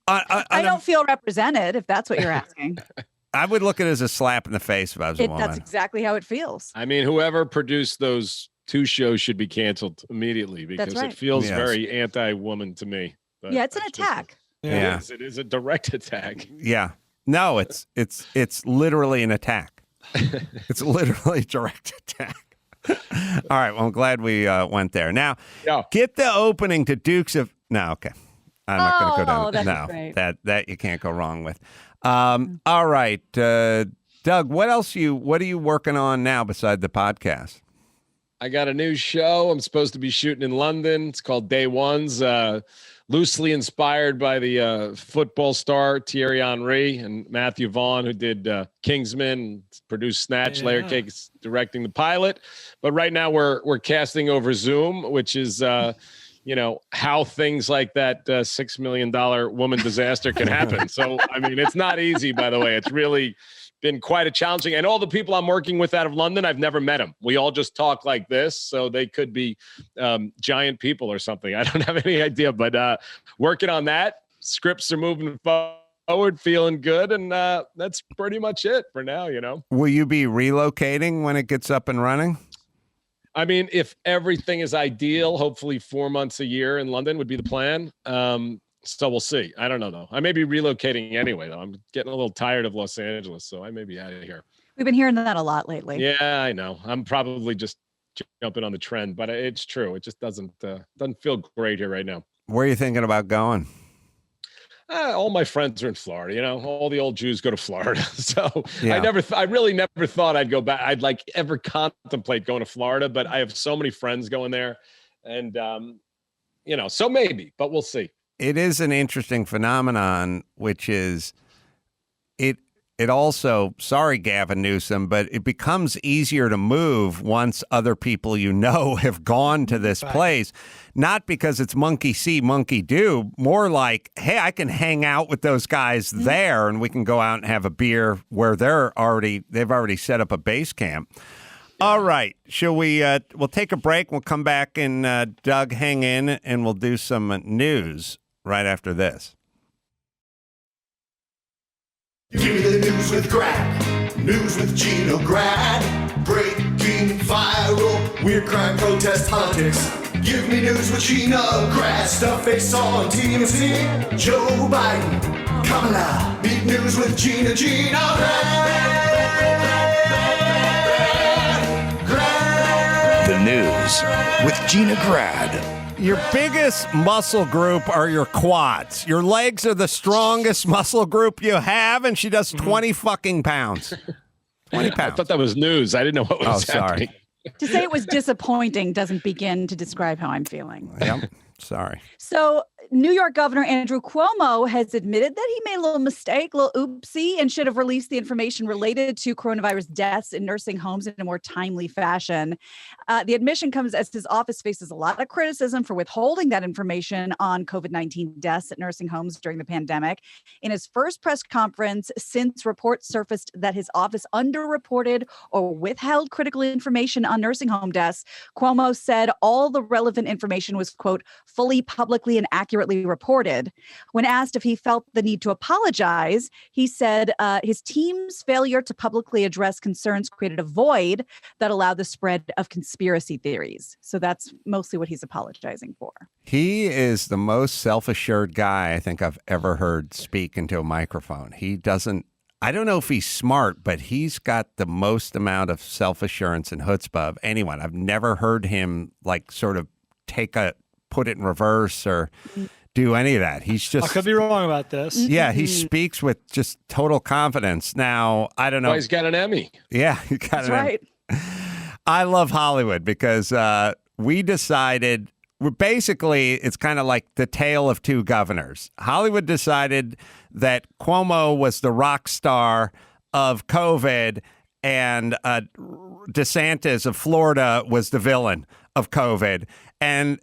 I don't feel represented, if that's what you're asking. I would look at it as a slap in the face if I was a woman. That's exactly how it feels. I mean, whoever produced those 2 shows should be canceled immediately because it feels very anti-woman to me. But it's an attack. It is a direct attack. Yeah. No, it's literally an attack. It's literally a direct attack. All right. Well, I'm glad we went there. Now, get the opening to Dukes of. No, okay. I'm not going to go down. No, great. that you can't go wrong with. All right, Doug. What are you working on now beside the podcast? I got a new show. I'm supposed to be shooting in London. It's called Day Ones. Loosely inspired by the football star Thierry Henry and Matthew Vaughn, who did Kingsman, produced Snatch. Layer Cake is directing the pilot. But right now we're casting over Zoom, which is how things like that $6 million woman disaster can happen. So I mean, it's not easy. By the way, it's really been quite a challenging. And all the people I'm working with out of London, I've never met them. We all just talk like this, so they could be giant people or something. I don't have any idea, but working on that. Scripts are moving forward, feeling good, and that's pretty much it for now, you know. Will you be relocating when it gets up and running? I mean, if everything is ideal, hopefully 4 months a year in London would be the plan. So we'll see. I don't know, though. I may be relocating anyway, though. I'm getting a little tired of Los Angeles, so I may be out of here. We've been hearing that a lot lately. Yeah, I know. I'm probably just jumping on the trend, but it's true. It just doesn't feel great here right now. Where are you thinking about going? All my friends are in Florida. You know, all the old Jews go to Florida. So Yeah. I really never thought I'd go back. I'd like ever contemplate going to Florida, but I have so many friends going there, and you know, so maybe, but we'll see. It is an interesting phenomenon, which is it also, sorry, Gavin Newsom, but it becomes easier to move once other people you know have gone to this place. Not because it's monkey see, monkey do, more like, hey, I can hang out with those guys there and we can go out and have a beer where they've already set up a base camp. All right. Shall we, we'll take a break. We'll come back and Doug, hang in, and we'll do some news right after this. Give me the news with Grad, news with Gina Grad, breaking, viral, weird crime, protest, politics. Give me news with Gina Grad, stuff face on TMZ, Joe Biden, Kamala. Meet news with Gina Grad. The news with Gina Grad. Your biggest muscle group are your quads. Your legs are the strongest muscle group you have, and she does 20 fucking pounds. 20 pounds. I thought that was news. I didn't know what was happening. To say it was disappointing doesn't begin to describe how I'm feeling. Yep. Sorry. So New York Governor Andrew Cuomo has admitted that he made a little mistake, a little oopsie, and should have released the information related to coronavirus deaths in nursing homes in a more timely fashion. The admission comes as his office faces a lot of criticism for withholding that information on COVID-19 deaths at nursing homes during the pandemic. In his first press conference since reports surfaced that his office underreported or withheld critical information on nursing home deaths, Cuomo said all the relevant information was, quote, fully, publicly, and accurately reported. When asked if he felt the need to apologize, he said his team's failure to publicly address concerns created a void that allowed the spread of conspiracy theories. So that's mostly what he's apologizing for. He is the most self-assured guy I think I've ever heard speak into a microphone. I don't know if he's smart, but he's got the most amount of self-assurance and chutzpah of anyone. I've never heard him like sort of put it in reverse or do any of that. He's just... I could be wrong about this. Yeah, he speaks with just total confidence. Now, I don't know. Well, he's got an Emmy. Yeah, he got That's right. I love Hollywood because we decided, basically, it's kind of like the tale of two governors. Hollywood decided that Cuomo was the rock star of COVID and DeSantis of Florida was the villain of COVID. And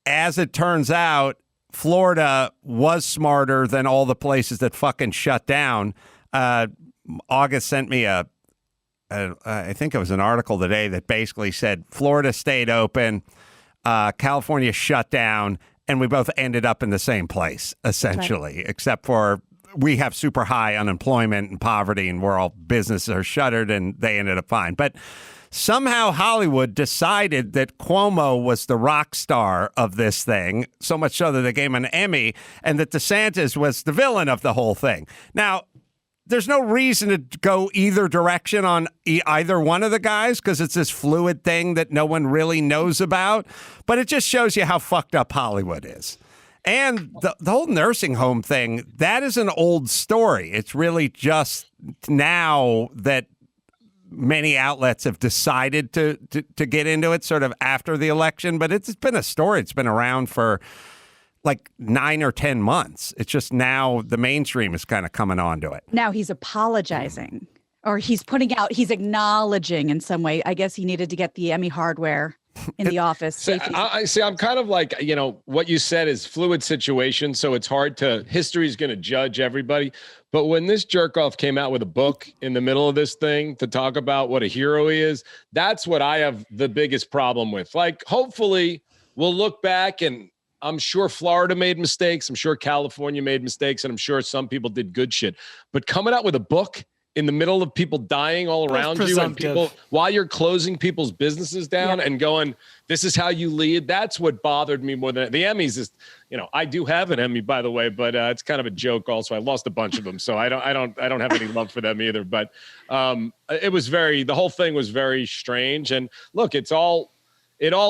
as it turns out, Florida was smarter than all the places that fucking shut down. August sent me I think it was an article today that basically said Florida stayed open, California shut down, and we both ended up in the same place, essentially, except for we have super high unemployment and poverty, and we're all businesses are shuttered, and they ended up fine. But somehow Hollywood decided that Cuomo was the rock star of this thing, so much so that they gave him an Emmy, and that DeSantis was the villain of the whole thing. Now, there's no reason to go either direction on either one of the guys because it's this fluid thing that no one really knows about. But it just shows you how fucked up Hollywood is. And the whole nursing home thing, that is an old story. It's really just now that many outlets have decided to get into it sort of after the election. But it's been a story. It's been around for like 9 or 10 months. It's just now the mainstream is kind of coming onto it. Now he's apologizing, or he's acknowledging in some way. I guess he needed to get the Emmy hardware in the office. See, I'm kind of like, what you said is fluid situation. So it's hard history is going to judge everybody. But when this jerk off came out with a book in the middle of this thing to talk about what a hero he is, that's what I have the biggest problem with. Like, hopefully we'll look back, and I'm sure Florida made mistakes. I'm sure California made mistakes, and I'm sure some people did good shit. But coming out with a book in the middle of people dying all around you and people while you're closing people's businesses down and going, this is how you lead. That's what bothered me more than the Emmys is, I do have an Emmy, by the way, but it's kind of a joke also. I lost a bunch of them. So I don't have any love for them either, but the whole thing was very strange. And look, it all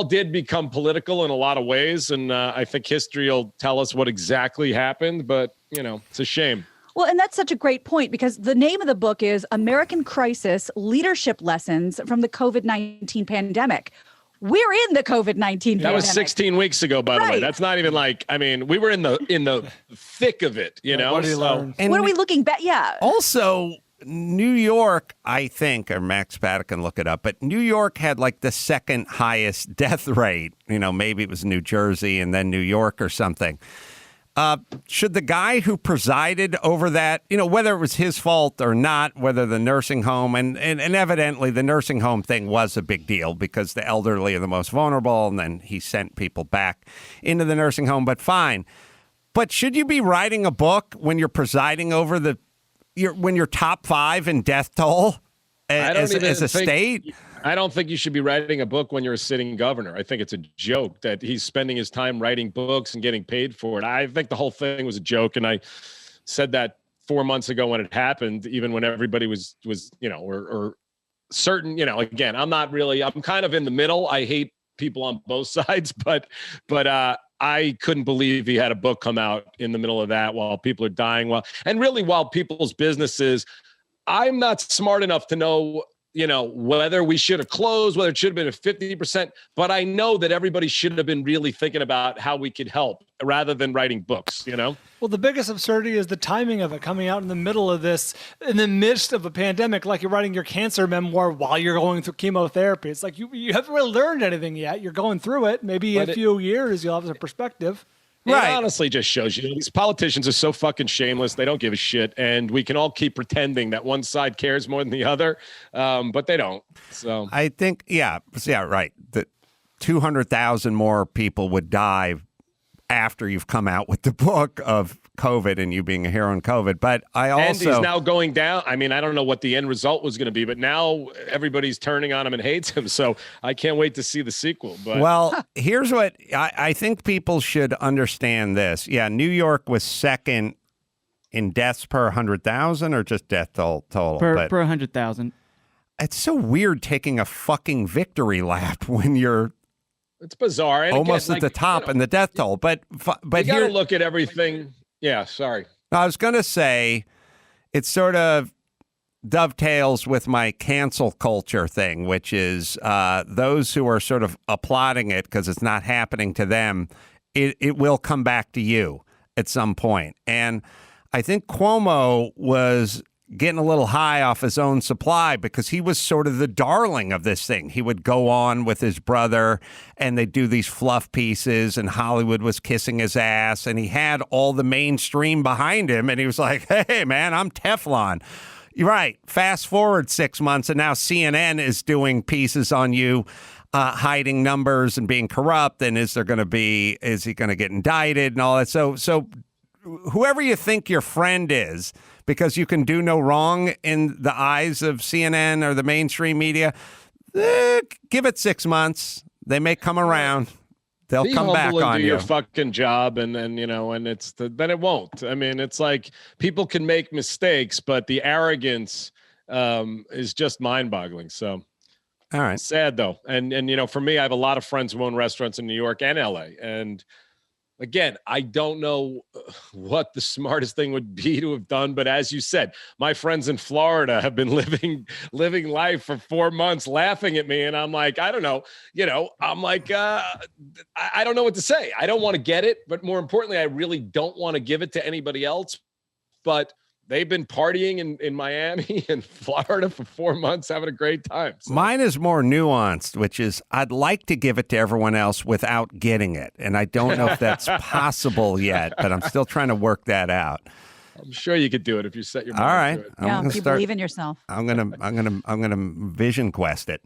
did become political in a lot of ways. And I think history will tell us what exactly happened, but it's a shame. Well, and that's such a great point, because the name of the book is American Crisis: Leadership Lessons from the COVID-19 Pandemic. We're in the COVID-19 pandemic. That was 16 weeks ago, by the way. That's not even we were in the thick of it, What do you learn? And what are we looking back? Yeah. Also, New York, I think, or Max Spada can look it up, but New York had like the second highest death rate. Maybe it was New Jersey and then New York or something. Should the guy who presided over that, whether it was his fault or not, whether the nursing home, and evidently the nursing home thing was a big deal because the elderly are the most vulnerable, and then he sent people back into the nursing home, but fine. But should you be writing a book when you're presiding over when you're top 5 in death toll as a state? I don't think you should be writing a book when you're a sitting governor. I think it's a joke that he's spending his time writing books and getting paid for it. I think the whole thing was a joke. And I said that 4 months ago when it happened, even when everybody was or certain, again, I'm kind of in the middle. I hate people on both sides, but I couldn't believe he had a book come out in the middle of that while people are dying. While people's businesses, I'm not smart enough to know, whether we should have closed, whether it should have been a 50%, but I know that everybody should have been really thinking about how we could help rather than writing books, Well, the biggest absurdity is the timing of it coming out in the middle of this, in the midst of a pandemic, like you're writing your cancer memoir while you're going through chemotherapy. It's like you haven't really learned anything yet. You're going through it. Maybe in a few years you'll have some perspective. It honestly just shows you these politicians are so fucking shameless. They don't give a shit. And we can all keep pretending that one side cares more than the other, but they don't. So I think, right. That 200,000 more people would die after you've come out with the book of COVID and you being a hero in COVID. But and he's now going down. I mean, I don't know what the end result was going to be, but now everybody's turning on him and hates him. So I can't wait to see the sequel. But well, here's what I think people should understand this. Yeah, New York was second in deaths per 100,000 or just death total? Per 100,000. It's so weird taking a fucking victory lap when you're it's bizarre. And almost again, at the top in the death toll. But you got to look at everything. Yeah, sorry. I was going to say it sort of dovetails with my cancel culture thing, which is those who are sort of applauding it because it's not happening to them, it will come back to you at some point. And I think Cuomo was getting a little high off his own supply because he was sort of the darling of this thing. He would go on with his brother and they'd do these fluff pieces and Hollywood was kissing his ass and he had all the mainstream behind him and he was like, hey, man, I'm Teflon. You're right. Fast forward 6 months and now CNN is doing pieces on you, hiding numbers and being corrupt. And is he going to get indicted and all that? So whoever you think your friend is, because you can do no wrong in the eyes of CNN or the mainstream media, give it 6 months. They may come around. They'll come back on do you. Your fucking job, and then then it won't. I mean, it's like people can make mistakes, but the arrogance is just mind-boggling. So, all right, sad though. And for me, I have a lot of friends who own restaurants in New York and LA, and again, I don't know what the smartest thing would be to have done, but as you said, my friends in Florida have been living life for 4 months, laughing at me, and I'm like, I don't know, I'm like, I don't know what to say. I don't want to get it, but more importantly, I really don't want to give it to anybody else. But they've been partying in Miami and Florida for 4 months, having a great time. So. Mine is more nuanced, which is I'd like to give it to everyone else without getting it. And I don't know if that's possible yet, but I'm still trying to work that out. I'm sure you could do it if you set your mind All right. to it. Yeah, if you believe in yourself. I'm gonna vision quest it.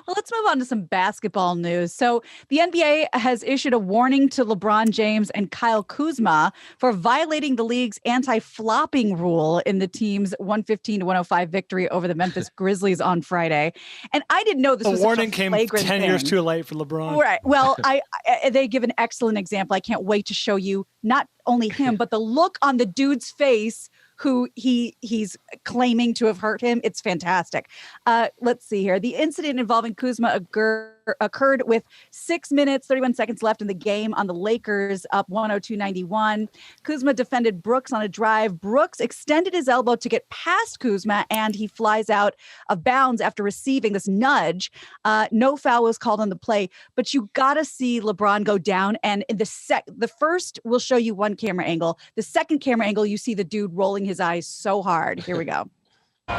Well, let's move on to some basketball news. So the NBA has issued a warning to LeBron James and Kyle Kuzma for violating the league's anti-flopping rule in the team's 115-105 victory over the Memphis Grizzlies on Friday. And I didn't know this was warning such a came flagrant 10 years thing. too late for LeBron. Right. Well, they give an excellent example. I can't wait to show you not only him, but the look on the dude's face who he's claiming to have hurt him. It's fantastic. Let's see here. The incident involving Kuzma occurred with 6 minutes, 31 seconds left in the game on the Lakers, up 102-91. Kuzma defended Brooks on a drive. Brooks extended his elbow to get past Kuzma, and he flies out of bounds after receiving this nudge. No foul was called on the play, but you got to see LeBron go down. And in the first, we'll show you one camera angle. The second camera angle, you see the dude rolling his eyes so hard. Here we go. And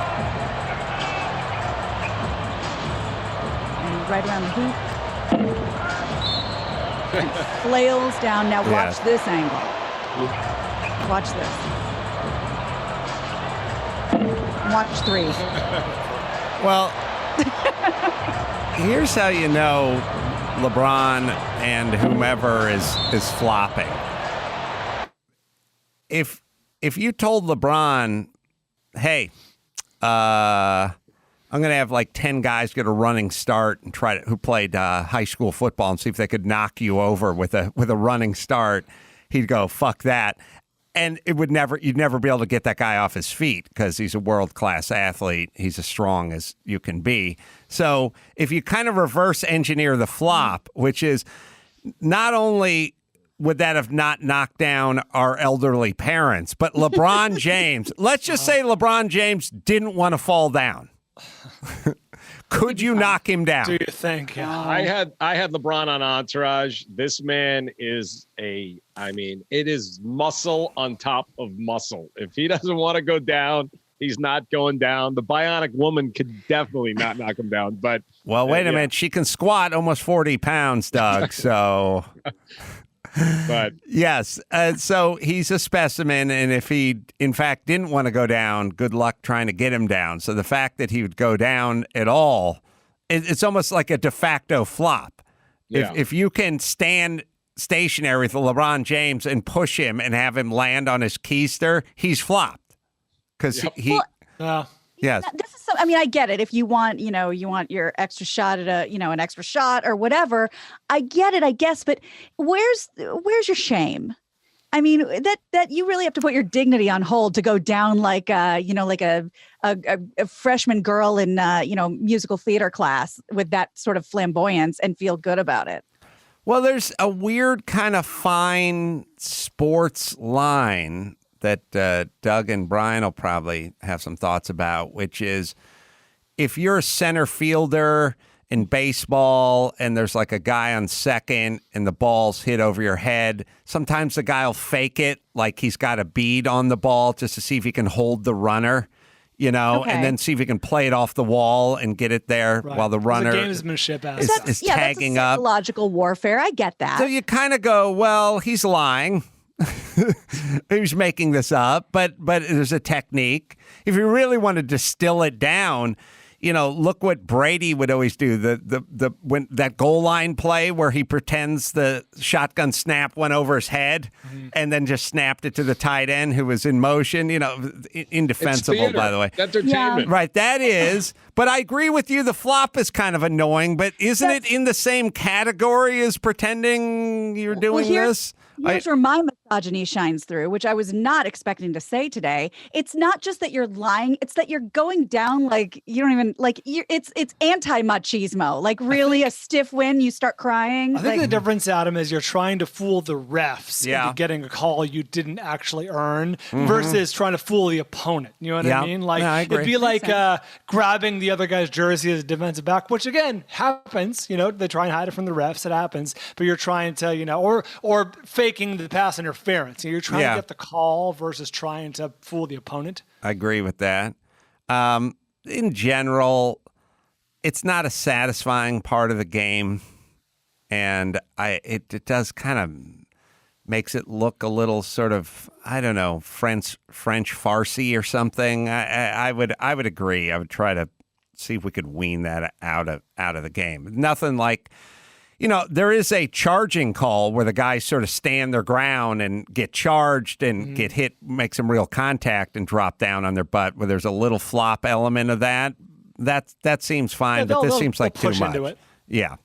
right around the hoop. And flails down. Now watch this angle. Watch this. Watch 3. Well, here's how you know LeBron and whomever is flopping. If you told LeBron, hey, I'm going to have like 10 guys get a running start and who played high school football and see if they could knock you over with a running start, he'd go, fuck that. And you'd never be able to get that guy off his feet because he's a world-class athlete. He's as strong as you can be. So if you kind of reverse engineer the flop, which is not only would that have not knocked down our elderly parents, but LeBron James, let's just say LeBron James didn't want to fall down. Could you knock him down? Do you think? I had LeBron on Entourage. This man is it is muscle on top of muscle. If he doesn't want to go down, he's not going down. The Bionic Woman could definitely not knock him down. But well, wait a minute. She can squat almost 40 pounds, Doug. So, but yes. So he's a specimen, and if he in fact didn't want to go down, good luck trying to get him down. So the fact that he would go down at all, it's almost like a de facto flop. Yeah. If you can stand stationary with LeBron James and push him and have him land on his keister, he's flopped because yes. This is I get it. If you want, you want your extra shot at an extra shot or whatever. I get it, I guess. But where's your shame? I mean, that you really have to put your dignity on hold to go down like a freshman girl in musical theater class with that sort of flamboyance and feel good about it. Well, there's a weird kind of fine sports line that Doug and Brian will probably have some thoughts about, which is if you're a center fielder in baseball and there's like a guy on second and the ball's hit over your head, sometimes the guy will fake it like he's got a bead on the ball just to see if he can hold the runner, and then see if he can play it off the wall and get it there while the runner There's a gamesmanship is tagging that's up. Psychological warfare. I get that. So you kind of go, well, he's lying. He's making this up, but there's a technique. If you really want to distill it down, look what Brady would always do. When that goal line play where he pretends the shotgun snap went over his head and then just snapped it to the tight end who was in motion. Indefensible, by the way. Entertainment. Right, that is. But I agree with you. The flop is kind of annoying, but isn't it in the same category as pretending you're doing this? Here's where my misogyny shines through, which I was not expecting to say today. It's not just that you're lying; it's that you're going down like you don't even like. It's anti-machismo. Like really, a stiff win, you start crying. I think the difference, Adam, is you're trying to fool the refs into getting a call you didn't actually earn, versus trying to fool the opponent. You know what I mean? Like it'd be like grabbing the other guy's jersey as a defensive back, which again happens. They try and hide it from the refs. It happens, but you're trying to or faking the pass on your interference. You're trying to get the call versus trying to fool the opponent. I agree with that. In general, it's not a satisfying part of the game, and it does kind of makes it look a little sort of, I don't know, French farcy or something. I would agree. I would try to see if we could wean that out of the game. Nothing like, there is a charging call where the guys sort of stand their ground and get charged and get hit, make some real contact and drop down on their butt, where there's a little flop element of that. That seems fine, but this seems like too much. Yeah.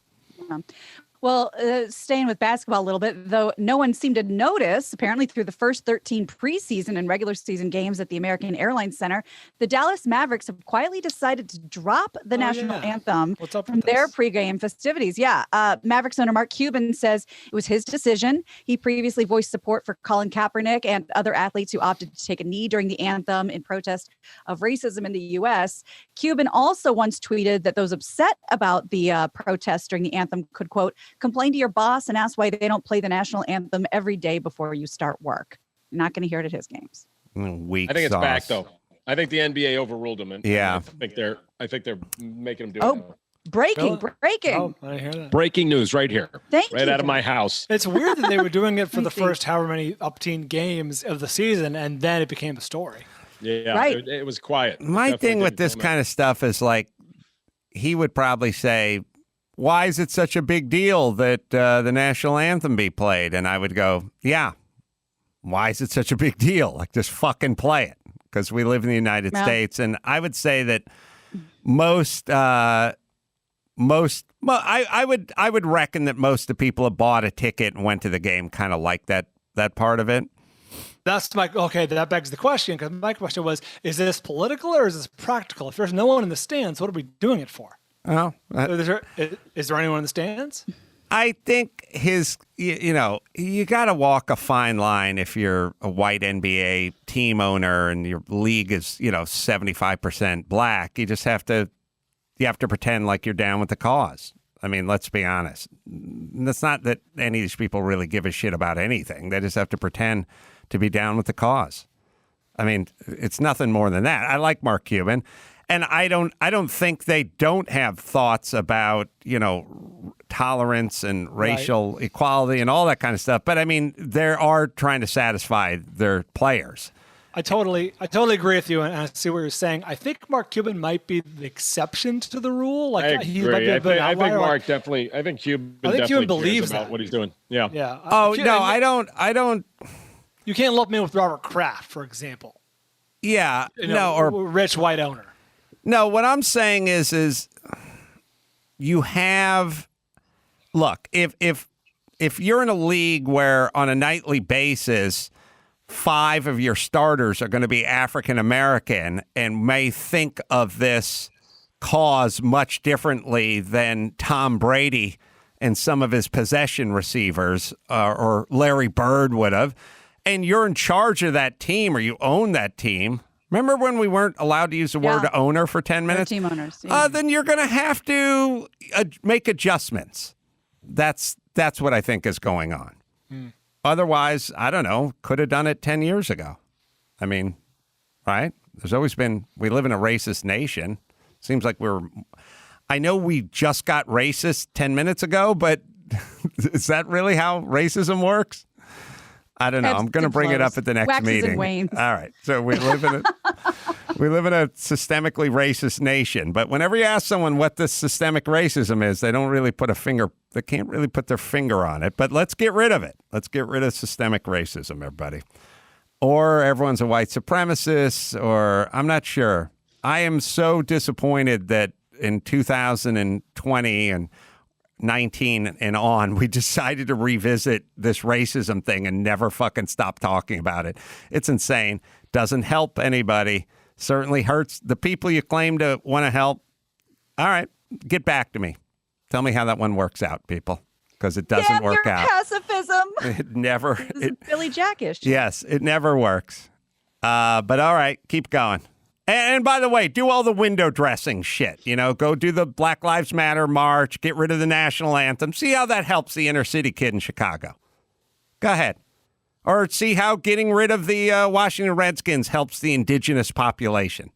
Well, staying with basketball a little bit, though no one seemed to notice, apparently through the first 13 preseason and regular season games at the American Airlines Center, the Dallas Mavericks have quietly decided to drop the national anthem from their pregame festivities. Yeah. Mavericks owner Mark Cuban says it was his decision. He previously voiced support for Colin Kaepernick and other athletes who opted to take a knee during the anthem in protest of racism in the U.S. Cuban also once tweeted that those upset about the protest during the anthem could, quote, complain to your boss and ask why they don't play the national anthem every day before you start work. You're not going to hear it at his games. Weak I think it's sauce. back though. I think the NBA overruled them, and I think they're making them do it now. Breaking. Oh, I hear that. Breaking news right here. Thank you. Right out of my house. It's weird that they were doing it for the first however many up-teen games of the season, and then it became a story. Yeah, right. It was quiet. My thing with this kind of stuff is like, he would probably say, why is it such a big deal that the national anthem be played? And I would go, yeah, why is it such a big deal? Like, just fucking play it, because we live in the United States. And I would say that I would reckon that most of the people that bought a ticket and went to the game kind of like that part of it. That begs the question, because my question was, is this political or is this practical? If there's no one in the stands, what are we doing it for? Oh, is there anyone in the stands? I think you got to walk a fine line if you're a white NBA team owner and your league is, 75% black. You just have to pretend like you're down with the cause. I mean, let's be honest. It's not that any of these people really give a shit about anything. They just have to pretend to be down with the cause. I mean, it's nothing more than that. I like Mark Cuban. And I don't think they don't have thoughts about, tolerance and racial equality and all that kind of stuff. But I mean, they are trying to satisfy their players. I totally agree with you, and I see what you're saying. I think Mark Cuban might be the exception to the rule. Like, I agree. I think Mark definitely. I think Cuban believes about what he's doing. Yeah. Yeah. I don't. You can't lump me with Robert Kraft, for example. Yeah. Or rich white owner. No, what I'm saying is you have, look, if you're in a league where on a nightly basis 5 of your starters are going to be African American and may think of this cause much differently than Tom Brady and some of his possession receivers or Larry Bird would have, and you're in charge of that team or you own that team. Remember when we weren't allowed to use the word owner for 10 minutes? Team owners. Yeah. Then you're going to have to make adjustments. That's what I think is going on. Otherwise, I don't know, could have done it 10 years ago. I mean, right? There's always been, we live in a racist nation. Seems like I know we just got racist 10 minutes ago, but is that really how racism works? I don't know. I'm going to bring it up at the next meeting. All right. So we live in a systemically racist nation. But whenever you ask someone what this systemic racism is, they don't really they can't really put their finger on it. But let's get rid of it. Let's get rid of systemic racism, everybody. Or everyone's a white supremacist, or I'm not sure. I am so disappointed that in 2020 and 19 and on, we decided to revisit this racism thing and never fucking stop talking about it. It's insane. Doesn't help anybody. Certainly hurts the people you claim to want to help. All right, get back to me. Tell me how that one works out, people, because it doesn't work out. Pacifism. It never. This is Billy Jackish. Yes, it never works. But all right, keep going. And by the way, do all the window dressing shit. Go do the Black Lives Matter march, get rid of the national anthem. See how that helps the inner city kid in Chicago. Go ahead. Or see how getting rid of the Washington Redskins helps the indigenous population.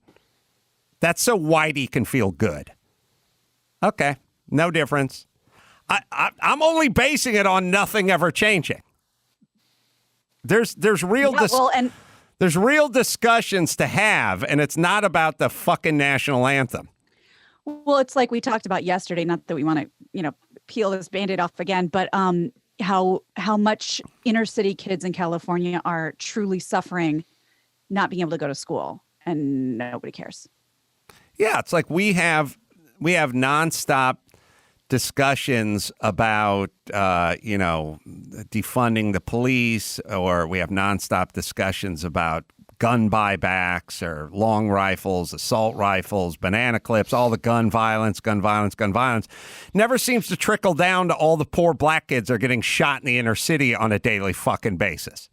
That's so Whitey can feel good. Okay, no difference. I'm only basing it on nothing ever changing. There's real there's real discussions to have, and it's not about the fucking national anthem. Well, it's like we talked about yesterday, not that we want to, peel this Band-Aid off again, but how much inner city kids in California are truly suffering not being able to go to school, and nobody cares. Yeah, it's like we have nonstop discussions about defunding the police, or we have nonstop discussions about gun buybacks or long rifles, assault rifles, banana clips, all the gun violence. Never seems to trickle down to all the poor black kids that are getting shot in the inner city on a daily fucking basis.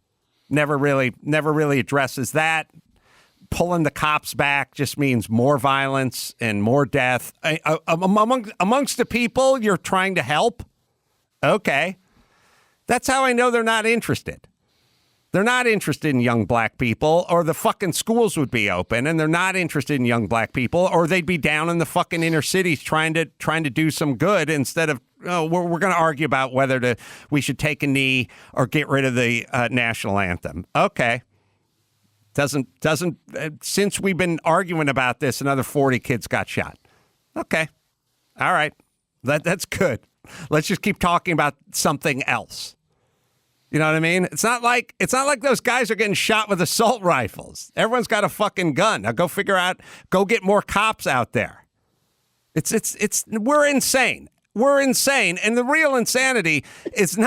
Never really addresses that. Pulling the cops back just means more violence and more death. Amongst the people you're trying to help? Okay. That's how I know they're not interested. They're not interested in young black people, or the fucking schools would be open, and they're not interested in young black people, or they'd be down in the fucking inner cities trying to do some good instead of, we're going to argue about whether we should take a knee or get rid of the national anthem. Okay. Doesn't since we've been arguing about this, another 40 kids got shot. Okay. All right. That's good. Let's just keep talking about something else. You know what I mean? It's not like those guys are getting shot with assault rifles. Everyone's got a fucking gun. Now go get more cops out there. We're insane. We're insane. And the real insanity is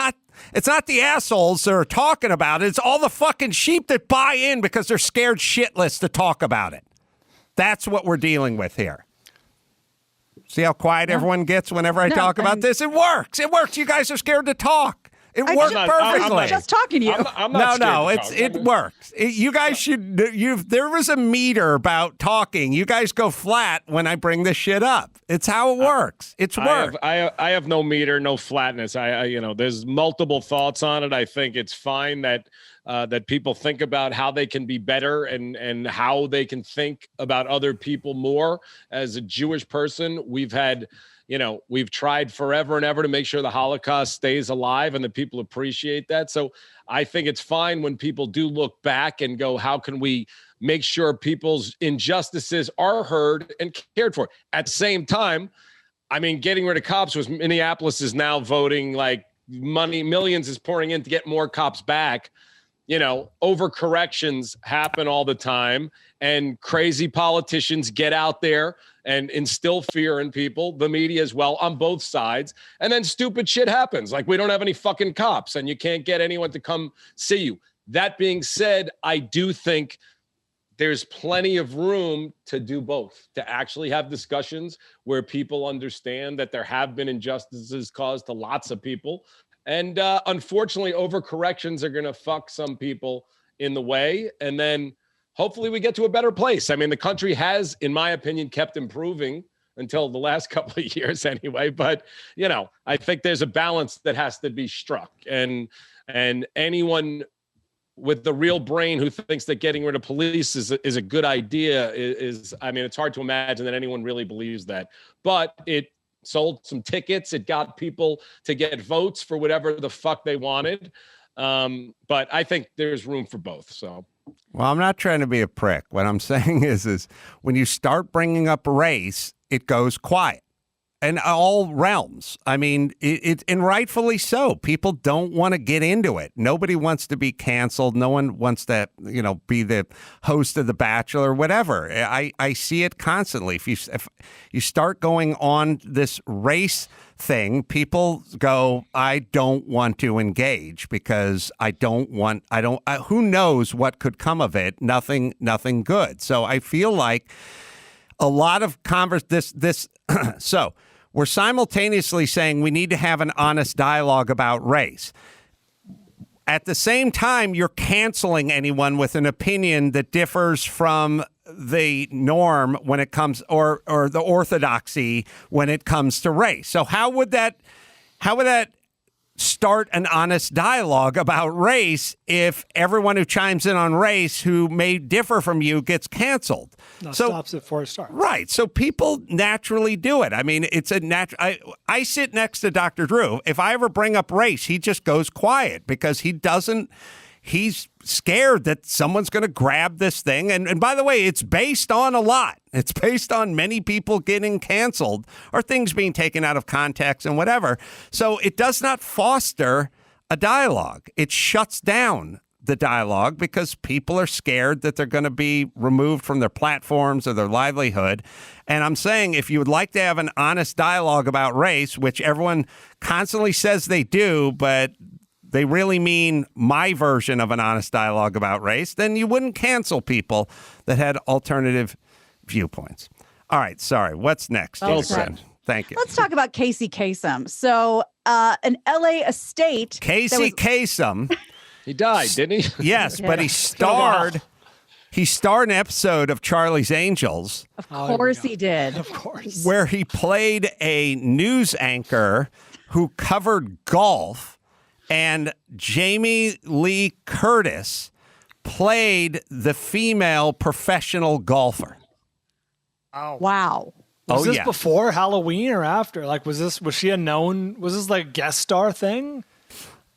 it's not the assholes that are talking about it. It's all the fucking sheep that buy in because they're scared shitless to talk about it. That's what we're dealing with here. See how quiet everyone gets whenever I talk about this? It works. It works. You guys are scared to talk. It works perfectly. I'm just talking to you. It works. You guys should. There was a meter about talking. You guys go flat when I bring this shit up. It's how it works. It's work. I have no meter, no flatness. There's multiple thoughts on it. I think it's fine that people think about how they can be better and how they can think about other people more. As a Jewish person, we've tried forever and ever to make sure the Holocaust stays alive and that people appreciate that. So I think it's fine when people do look back and go, how can we make sure people's injustices are heard and cared for? At the same time, getting rid of cops was Minneapolis is now voting like money, millions is pouring in to get more cops back. Overcorrections happen all the time, and crazy politicians get out there and instill fear in people, the media as well, on both sides. And then stupid shit happens. Like we don't have any fucking cops and you can't get anyone to come see you. That being said, I do think there's plenty of room to do both, to actually have discussions where people understand that there have been injustices caused to lots of people. And unfortunately, overcorrections are going to fuck some people in the way. And then hopefully we get to a better place. The country has, in my opinion, kept improving until the last couple of years anyway. But, I think there's a balance that has to be struck. And anyone with the real brain who thinks that getting rid of police is a good idea is it's hard to imagine that anyone really believes that. But it sold some tickets. It got people to get votes for whatever the fuck they wanted. But I think there's room for both. So. Well, I'm not trying to be a prick. What I'm saying is when you start bringing up race, it goes quiet. In all realms. And rightfully so. People don't want to get into it. Nobody wants to be canceled. No one wants to, be the host of The Bachelor or whatever. I see it constantly. If you start going on this race thing, people go, I don't want to engage because who knows what could come of it? Nothing good. So I feel like a lot of so we're simultaneously saying we need to have an honest dialogue about race. At the same time, you're canceling anyone with an opinion that differs from the norm when it comes, or the orthodoxy when it comes to race. So how would that start an honest dialogue about race if everyone who chimes in on race who may differ from you gets canceled. No, stops at 4 stars. Right. So people naturally do it. I mean, it's a natural. I sit next to Dr. Drew. If I ever bring up race, he just goes quiet because he's scared that someone's going to grab this thing. And by the way, it's based on a lot. It's based on many people getting canceled or things being taken out of context and whatever. So it does not foster a dialogue. It shuts down the dialogue because people are scared that they're going to be removed from their platforms or their livelihood. And I'm saying if you would like to have an honest dialogue about race, which everyone constantly says they do, but they really mean my version of an honest dialogue about race, then you wouldn't cancel people that had alternative viewpoints. All right. Sorry. What's next? Thank you. Let's talk about Casey Kasem. So an LA estate. Casey Kasem. He died, didn't he? Yes, but he starred in an episode of Charlie's Angels. Of course he did. Of course. Where he played a news anchor who covered golf. And Jamie Lee Curtis played the female professional golfer. Wow. Was this before Halloween or after? Like, was she a known, was this like a guest star thing?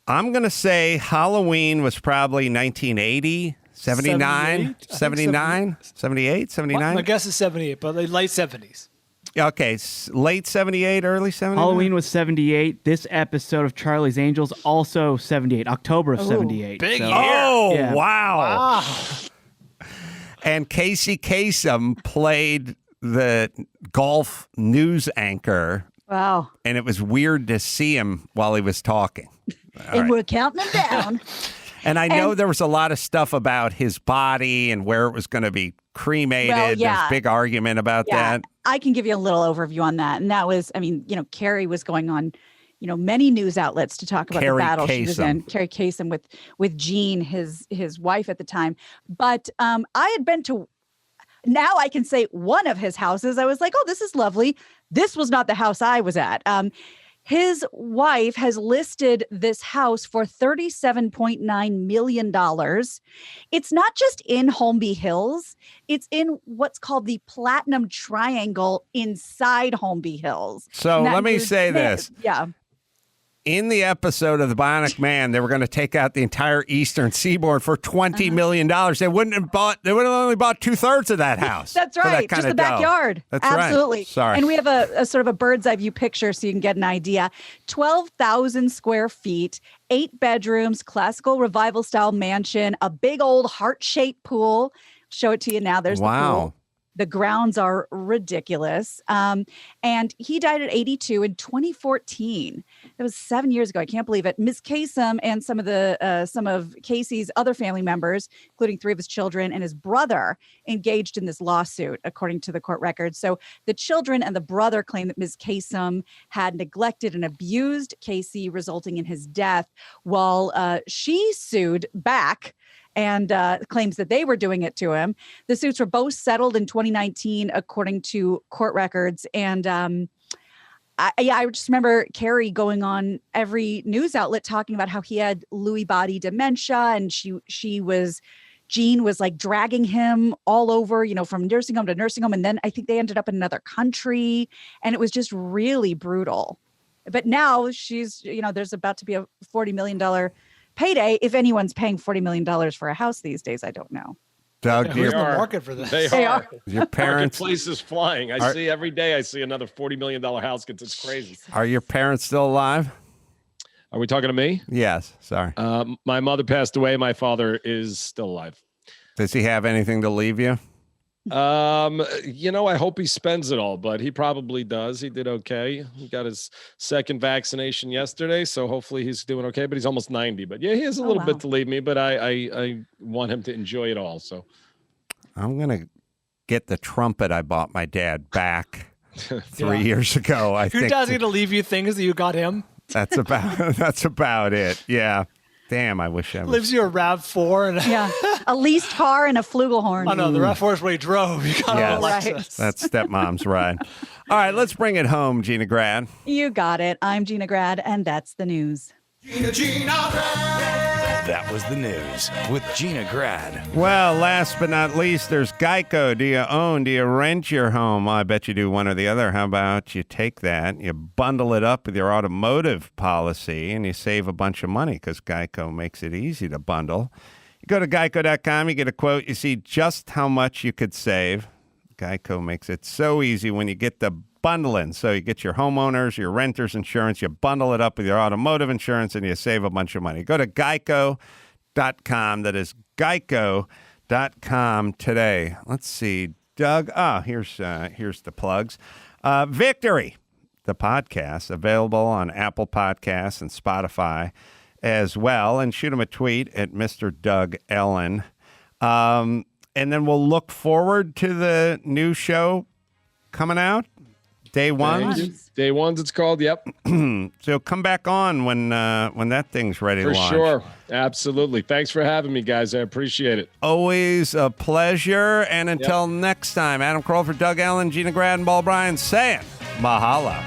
I'm going to say Halloween was probably 1980, 79, 79, 78, 79. My guess is 78, but late 70s. Okay, late 78, early 79? Halloween was 78. This episode of Charlie's Angels, also 78, October of 78. Big year. Oh, Yeah. wow. And Casey Kasem played the golf news anchor. Wow. And it was weird to see him while he was talking. And we're counting them down. And I know there was a lot of stuff about his body and where it was going to be cremated. Well, yeah. There's a big argument about that. I can give you a little overview on that. And that was, I mean, Carrie was going on, many news outlets to talk about the battle she was in. Carrie Kasem with Jean, his wife at the time. But I had been to, now I can say one of his houses. I was like, oh, this is lovely. This was not the house I was at. His wife has listed this house for $37.9 million. It's not just in Holmby Hills. It's in what's called the Platinum Triangle inside Holmby Hills. So let me say this. Yeah. In the episode of The Bionic Man, they were going to take out the entire Eastern Seaboard for $20 million. They wouldn't have only bought 2/3 of that house. That's right. Just the backyard. That's Absolutely. Right. Sorry. And we have a sort of a bird's eye view picture so you can get an idea. 12,000 square feet, 8 bedrooms, classical revival style mansion, a big old heart-shaped pool. Show it to you now. There's the pool. The grounds are ridiculous. And he died at 82 in 2014. That was 7 years ago. I can't believe it. Ms. Kasem and some of Casey's other family members, including 3 of his children and his brother, engaged in this lawsuit, according to the court records. So the children and the brother claim that Ms. Kasem had neglected and abused Casey, resulting in his death, while she sued back and claims that they were doing it to him. The suits were both settled in 2019, according to court records. And I just remember Carrie going on every news outlet talking about how he had Lewy body dementia, and Jean was like dragging him all over, from nursing home to nursing home. And then I think they ended up in another country, and it was just really brutal. But now she's, there's about to be a $40 million payday. If anyone's paying $40 million for a house these days, I don't know. Doug, who's the market for this? They are. Your parents. Marketplace is flying. I see every day. I see another $40 million house gets. It's crazy. Are your parents still alive? Are we talking to me? Yes. Sorry. My mother passed away. My father is still alive. Does he have anything to leave you? I hope he spends it all, but he probably does. He did okay. He got his second vaccination yesterday, so hopefully he's doing okay, but he's almost 90. But yeah, he has a little bit to leave me, but I want him to enjoy it all. So I'm going to get the trumpet I bought my dad back 3 years ago. Who does get to leave you things that you got him? That's about it. Yeah. Damn, I wish I was. Lives you a RAV4 and a leased car and a flugelhorn. Oh no, the RAV4 is where he drove. You got a Lexus. That's stepmom's ride. All right, let's bring it home, Gina Grad. You got it. I'm Gina Grad, and that's the news. That was the news with Gina Grad. Well, last but not least, there's Geico. Do you rent your home? I bet you do one or the other. How about you take that, you bundle it up with your automotive policy, and you save a bunch of money because Geico makes it easy to bundle. You go to geico.com, you get a quote, you see just how much you could save. Geico makes it so easy when you get the bundle in. So you get your homeowners, your renters insurance, you bundle it up with your automotive insurance, and you save a bunch of money. Go to geico.com. That is geico.com today. Let's see, Doug. Here's the plugs. Victory, the podcast, available on Apple Podcasts and Spotify as well. And shoot him a tweet at Mr. Doug Ellin. And then we'll look forward to the new show coming out. Day ones. Day ones, it's called. Yep. So come back on when that thing's ready to launch. For sure. Absolutely. Thanks for having me, guys. I appreciate it. Always a pleasure. And until next time, Adam Carolla for Doug Ellin, Gina Grad, and Ball Bryan saying mahalo.